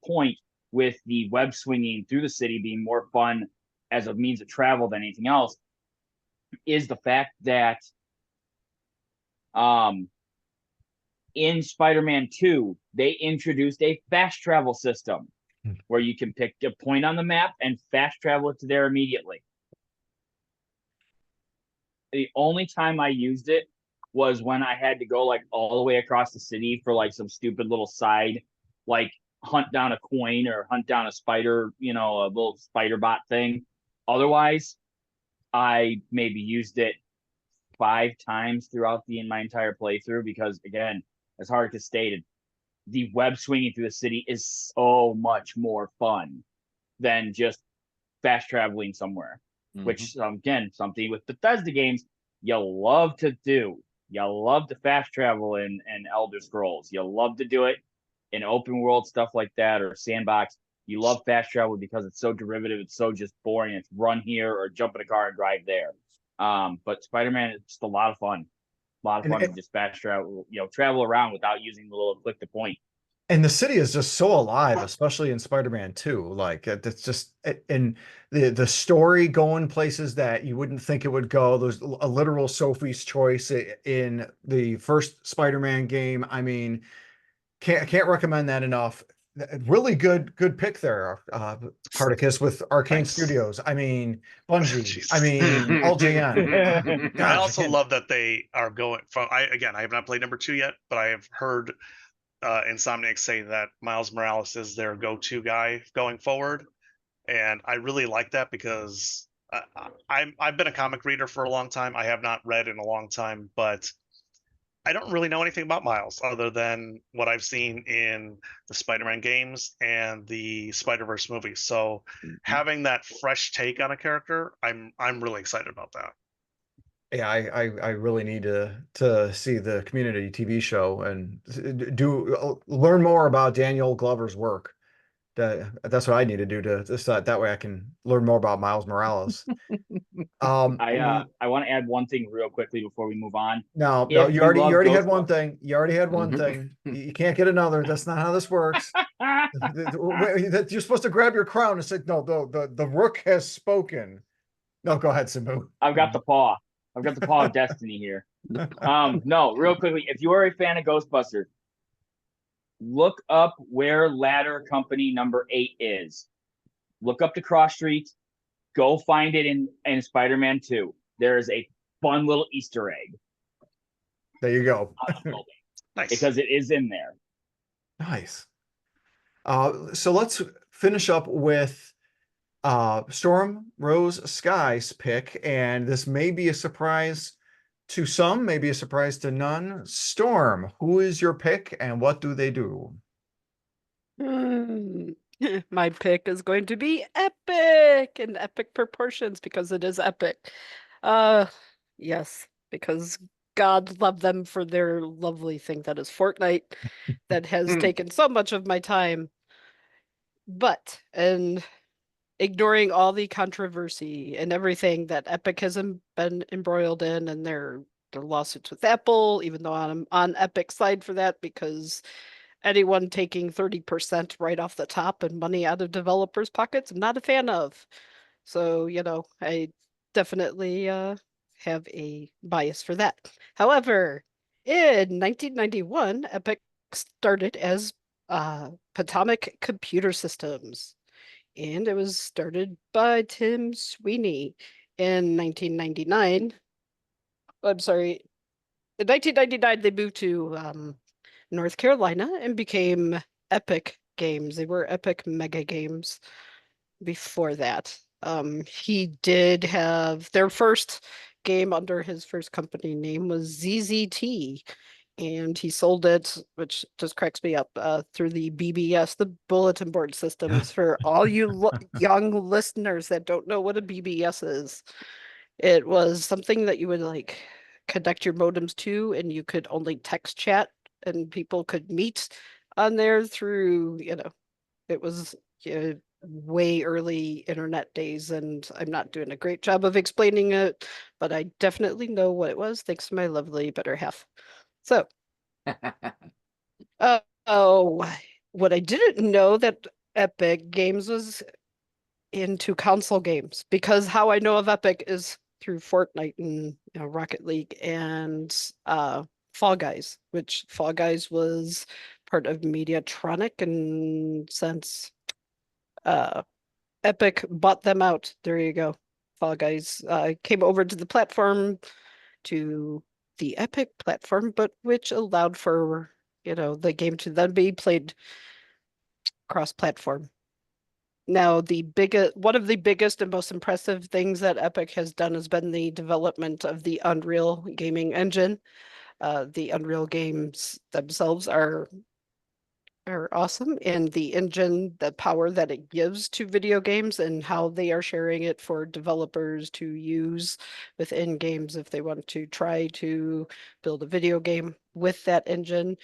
point with the web swinging through the city being more fun as a means of travel than anything else, is the fact that in Spider-Man 2, they introduced a fast travel system where you can pick a point on the map and fast travel it to there immediately. The only time I used it was when I had to go like all the way across the city for like some stupid little side, like hunt down a coin or hunt down a spider, you know, a little spider bot thing. Otherwise, I maybe used it 5 times throughout my entire playthrough because, again, as Hardicus stated, the web swinging through the city is so much more fun than just fast traveling somewhere. Which, again, something with Bethesda games you love to do. You love to fast travel in Elder Scrolls. You love to do it in open world stuff like that or sandbox. You love fast travel because it's so derivative. It's so just boring. It's run here or jump in a car and drive there. But Spider-Man is just a lot of fun. A lot of fun to just fast travel, you know, travel around without using the little click to point. And the city is just so alive, especially in Spider-Man 2. Like it's just, and the story going places that you wouldn't think it would go. There's a literal Sophie's Choice in the first Spider-Man game. I mean, can't recommend that enough. Really good pick there, Hardicus with Arcane Studios. I mean, Bungie. I mean, LJN. I Gosh, also love that they are going from. I have not played number 2 yet, but I have heard Insomniac say that Miles Morales is their go-to guy going forward, and I really like that because I've been a comic reader for a long time. I have not read in a long time, but I don't really know anything about Miles other than what I've seen in the Spider-Man games and the Spider-Verse movies. So having that fresh take on a character, I'm really excited about that. Yeah, I really need to see the Community TV show and learn more about Daniel Glover's work. That's what I need to do so that way I can learn more about Miles Morales. I want to add one thing real quickly before we move on. No, If you already had Ghostbusters- one thing. You already had one thing. You can't get another. That's not how this works. You're supposed to grab your crown and say, no, the rook has spoken. No, go ahead, Simbu. I've got the paw. I've got the paw of destiny here. No, real quickly, if you are a fan of Ghostbusters, look up where ladder company number 8 is. Look up the cross street. Go find it in Spider-Man 2. There is a fun little Easter egg. There you go. Nice. Because it is in there. Nice. So let's finish up with Stormrosesky's pick, and this may be a surprise to some, maybe a surprise to none. Storm, who is your pick and what do they do? My pick is going to be epic in epic proportions because it is epic. Yes, because God love them for their lovely thing that is Fortnite that has taken so much of my time. But, and ignoring all the controversy and everything that Epic has been embroiled in and their lawsuits with Apple, even though I'm on Epic's side for that because anyone taking 30% right off the top and money out of developers' pockets, I'm not a fan of. So, you know, I definitely have a bias for that. However, in 1991, Epic started as Potomac Computer Systems, and it was started by Tim Sweeney in 1999. I'm sorry, in 1999 they moved to North Carolina and became Epic Games. They were Epic Mega Games before that. He did have their first game under his first company name was ZZT, and he sold it, which just cracks me up, through the BBS, the bulletin board systems. For all you young listeners that don't know what a BBS is, it was something that you would like connect your modems to, and you could only text chat, and people could meet on there through, you know, it was way early internet days, and I'm not doing a great job of explaining it, but I definitely know what it was thanks to my lovely better half. So, oh, what I didn't know that Epic Games was into console games, because how I know of Epic is through Fortnite and Rocket League and Fall Guys, which Fall Guys was part of Mediatronic, and since Epic bought them out, there you go. Fall Guys came over to the platform, to the Epic platform, but which allowed for the game to then be played cross-platform. Now, one of the biggest and most impressive things that Epic has done has been the development of the Unreal gaming engine. The Unreal games themselves are awesome, and the engine, the power that it gives to video games and how they are sharing it for developers to use within games if they want to try to build a video game with that engine,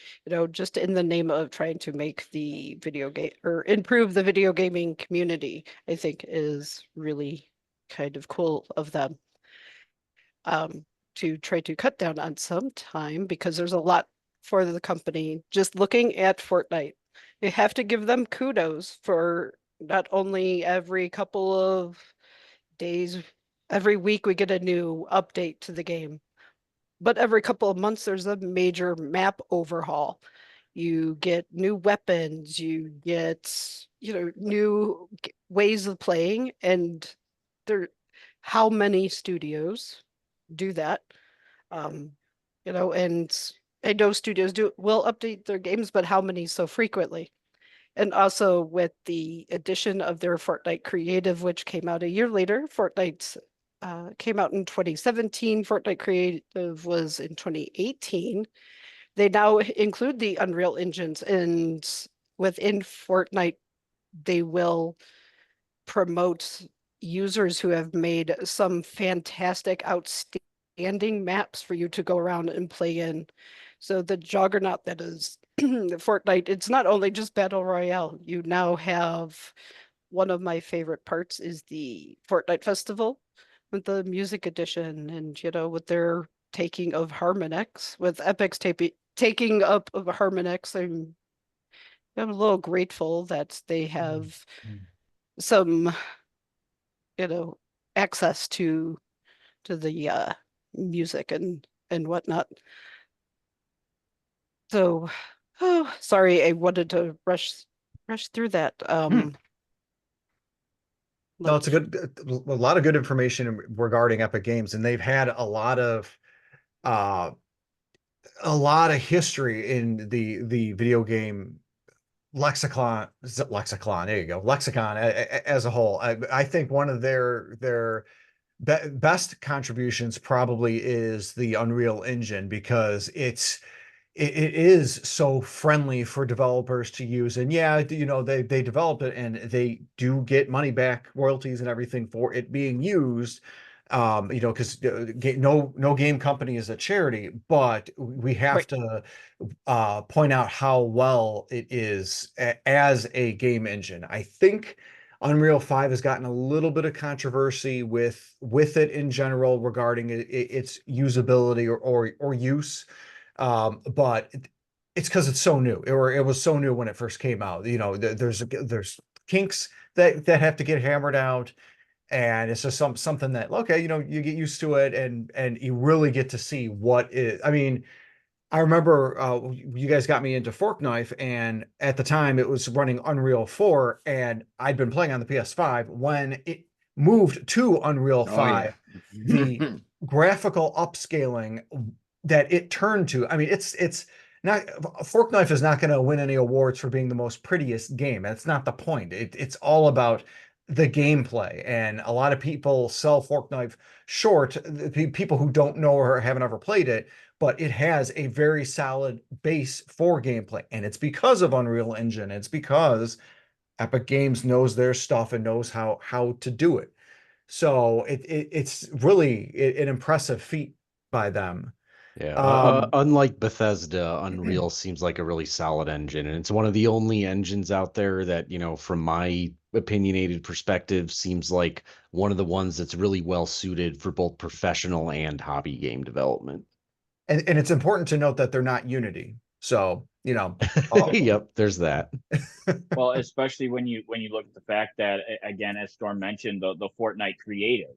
just in the name of trying to make the video game or improve the video gaming community, I think is really kind of cool of them. To try to cut down on some time, because there's a lot for the company. Just looking at Fortnite, you have to give them kudos for not only every couple of days, every week we get a new update to the game, but every couple of months there's a major map overhaul. You get new weapons, you get, new ways of playing, and how many studios do that? And I know studios will update their games, but how many so frequently? And also with the addition of their Fortnite Creative, which came out a year later. Fortnite came out in 2017. Fortnite Creative was in 2018. They now include the Unreal engines, and within Fortnite, they will promote users who have made some fantastic, outstanding maps for you to go around and play in. So the juggernaut that is Fortnite, it's not only just Battle Royale. You now have, one of my favorite parts is the Fortnite Festival with the music edition, and with their taking of Harmonix, with Epic's taking up of Harmonix. I'm a little grateful that they have some access to the music and whatnot. So, oh, sorry, I wanted to rush through that. No, it's a lot of good information regarding Epic Games, and they've had a lot of history in the video game lexicon. There you go, lexicon as a whole. I think one of their best contributions probably is the Unreal Engine, because it is so friendly for developers to use. And yeah, they develop it and they do get money back, royalties and everything for it being used. Because no game company is a charity, but we have to point out how well it is as a game engine. I think Unreal 5 has gotten a little bit of controversy with it in general regarding its usability or use. But it's because it's so new, or it was so new when it first came out. There's kinks that have to get hammered out, and it's just something that, okay, you get used to it, and you really get to see what is. I mean, I remember you guys got me into Fork Knife, and at the time it was running Unreal 4, and I'd been playing on the PS5 when it moved to Unreal 5. The graphical upscaling that it turned to, I mean, it's not, Fork Knife is not going to win any awards for being the most prettiest game. That's not the point. It's all about the gameplay, and a lot of people sell Fork Knife short, people who don't know or haven't ever played it, but it has a very solid base for gameplay, and it's because of Unreal Engine. It's because Epic Games knows their stuff and knows how to do it. So it's really an impressive feat by them. Yeah, unlike Bethesda, Unreal seems like a really solid engine, and it's one of the only engines out there that, from my opinionated perspective, seems like one of the ones that's really well suited for both professional and hobby game development. And it's important to note that they're not Unity. So, you know, uh, Yep, there's that. Well, especially when you look at the fact that, again, as Storm mentioned, the Fortnite creative,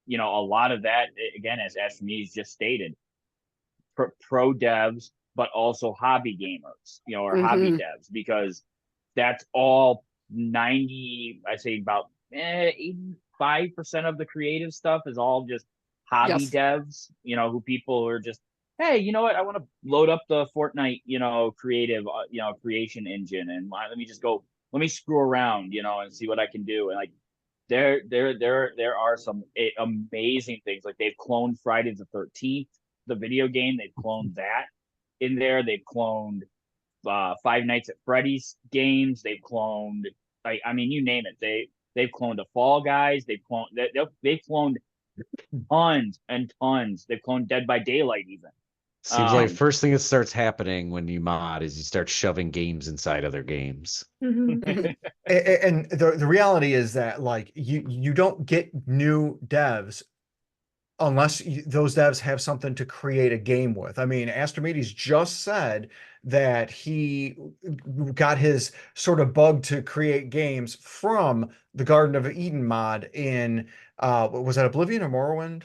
you know, a lot of that, again, as Astrimedes just stated, pro devs, but also hobby gamers, you know, or hobby devs, because that's all 90, I say about 85% of the creative stuff is all just hobby Yes. devs, you know, who people are just, hey, you know what, I want to load up the Fortnite, you know, creative, you know, creation engine, and let me just go, let me screw around, you know, and see what I can do. And like, there are some amazing things. Like, they've cloned Friday the 13th, the video game. They've cloned that in there. They've cloned Five Nights at Freddy's games. They've cloned, like, I mean, you name it. They've cloned a Fall Guys. They've cloned tons and tons. They've cloned Dead by Daylight even. Seems like first thing that starts happening when you mod is you start shoving games inside other games. Mhm. and the reality is that, like, you don't get new devs unless those devs have something to create a game with. I mean, Astrimedes just said that he got his sort of bug to create games from the Garden of Eden mod in was that Oblivion or Morrowind?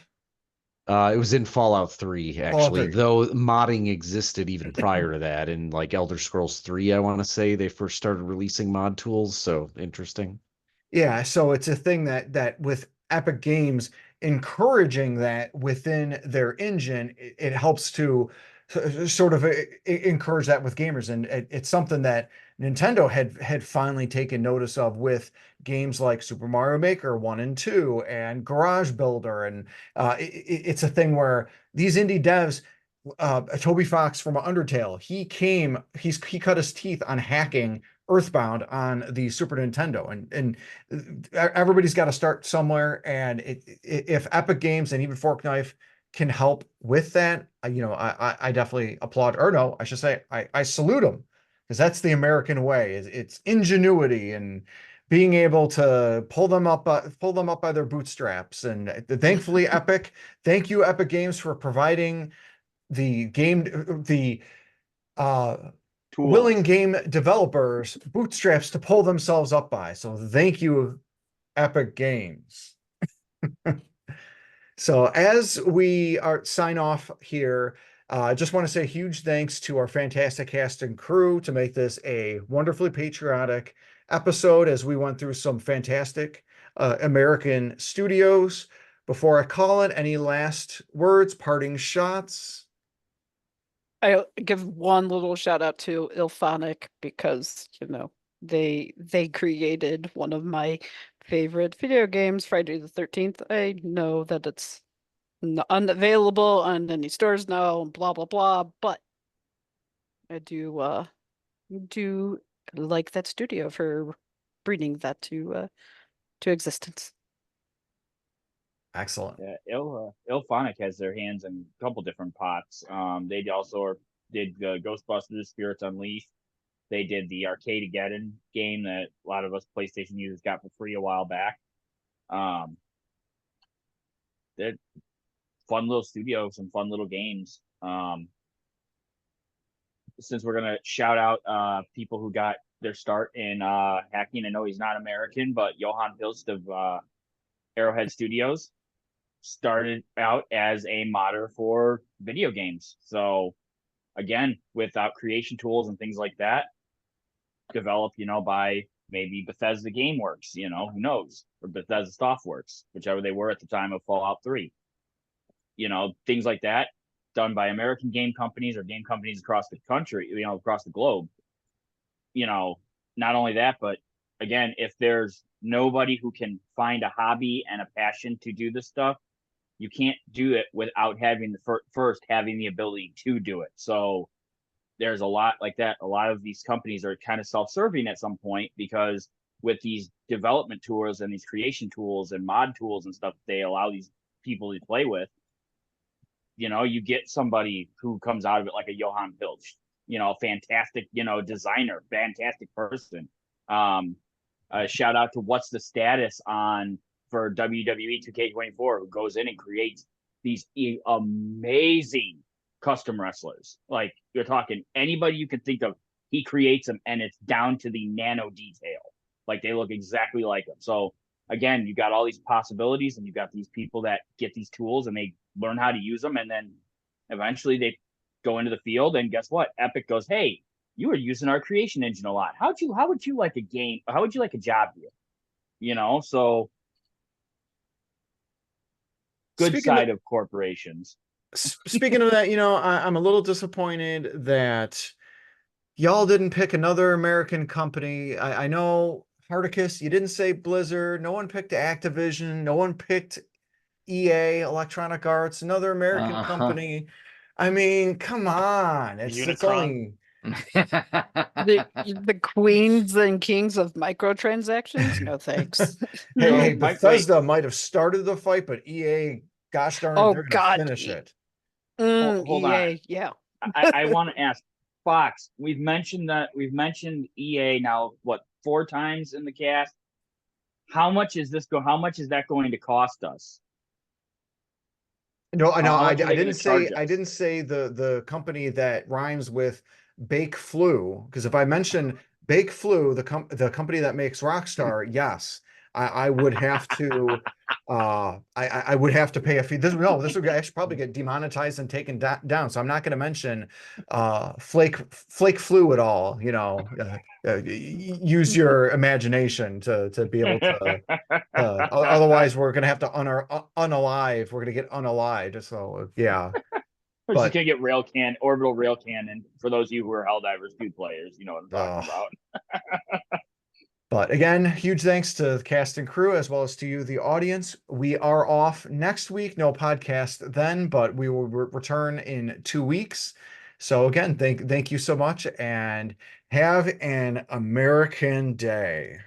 It was in Fallout 3, Fallout actually, 3. though modding existed even prior to that. In like Elder Scrolls 3, I want to say they first started releasing mod tools. So interesting. Yeah, so it's a thing that with Epic Games encouraging that within their engine, it helps to sort of encourage that with gamers, and it's something that Nintendo had finally taken notice of with games like Super Mario Maker 1 and 2 and Garage Builder, and it's a thing where these indie devs, Toby Fox from Undertale, he cut his teeth on hacking Earthbound on the Super Nintendo, and everybody's got to start somewhere. And if Epic Games and even Fork Knife can help with that, you know, I definitely applaud, or no, I should say I salute them, because that's the American way. It's ingenuity and being able to pull them up by their bootstraps. And thankfully, thank you, Epic Games, for providing the uh willing game developers bootstraps to pull themselves up by. So thank you, Epic Games. So as we are sign off here, I just want to say huge thanks to our fantastic cast and crew to make this a wonderfully patriotic episode as we went through some fantastic American studios. Before I call it, any last words, parting shots? I'll give one little shout out to Ilphonic, because, you know, they created one of my favorite video games, Friday the 13th. I know that it's unavailable on any stores now, blah blah blah, but I do like that studio for bringing that to existence. Excellent. Yeah, Ilphonic has their hands in a couple different pots. They also did Ghostbusters: Spirits Unleashed. They did the Arcadegeddon game that a lot of us PlayStation users got for free a while back. Um, they're fun little studios, some fun little games. Since we're gonna shout out people who got their start in hacking, I know he's not American, but Johan Pilst of Arrowhead Studios started out as a modder for video games. So again, without creation tools and things like that, developed, you know, by maybe Bethesda GameWorks, you know, who knows, or Bethesda Softworks, whichever they were at the time of Fallout 3. You know, things like that, done by American game companies or game companies across the country, you know, across the globe. You know, not only that, but again, if there's nobody who can find a hobby and a passion to do this stuff, you can't do it without having the first having the ability to do it. So there's a lot like that. A lot of these companies are kind of self-serving at some point, because with these development tools and these creation tools and mod tools and stuff they allow these people to play with, you know, you get somebody who comes out of it like a Johan Pilch, you know, fantastic, you know, designer, fantastic person. Shout out to what's the status on for WWE 2K24, who goes in and creates these amazing custom wrestlers. Like, you're talking anybody you can think of, he creates them, and it's down to the nano detail. Like, they look exactly like them. So again, you got all these possibilities, and you got these people that get these tools and they learn how to use them, and then eventually they go into the field, and guess what? Epic goes, hey, you were using our creation engine a lot. How would you like a game? How would you like a job here? You know, so good Speaking side of corporations. Speaking of that, I'm a little disappointed that y'all didn't pick another American company. I know Hardicus, you didn't say Blizzard. No one picked Activision. No one picked EA, Electronic Arts, another American company. I mean, come on. It's Unicron. only The queens and kings of microtransactions? No thanks. hey, Mike, Bethesda might have started the fight, but EA, gosh darn it, Oh, they're gonna God. finish it. Hold on. EA, yeah. I want to ask Fox. We've mentioned EA now, what, 4 times in the cast? How much is that going to cost us? No, I know. How I much are they didn't gonna charge say us? the company that rhymes with Bake Flu, because if I mention Bake Flu, the company that makes Rockstar, yes, I would have to I would have to pay a fee. This would actually probably get demonetized and taken down. So I'm not going to mention Flake Flu at all. Use your imagination to be able to. Otherwise, we're going to have to unalive. We're going to get unalived. So yeah. We're just gonna get orbital rail cannon for those of you who are Helldivers 2 players. You know what I'm talking about. But again, huge thanks to the cast and crew, as well as to you, the audience. We are off next week. No podcast then, but we will return in 2 weeks. So again, thank you so much, and have an American day.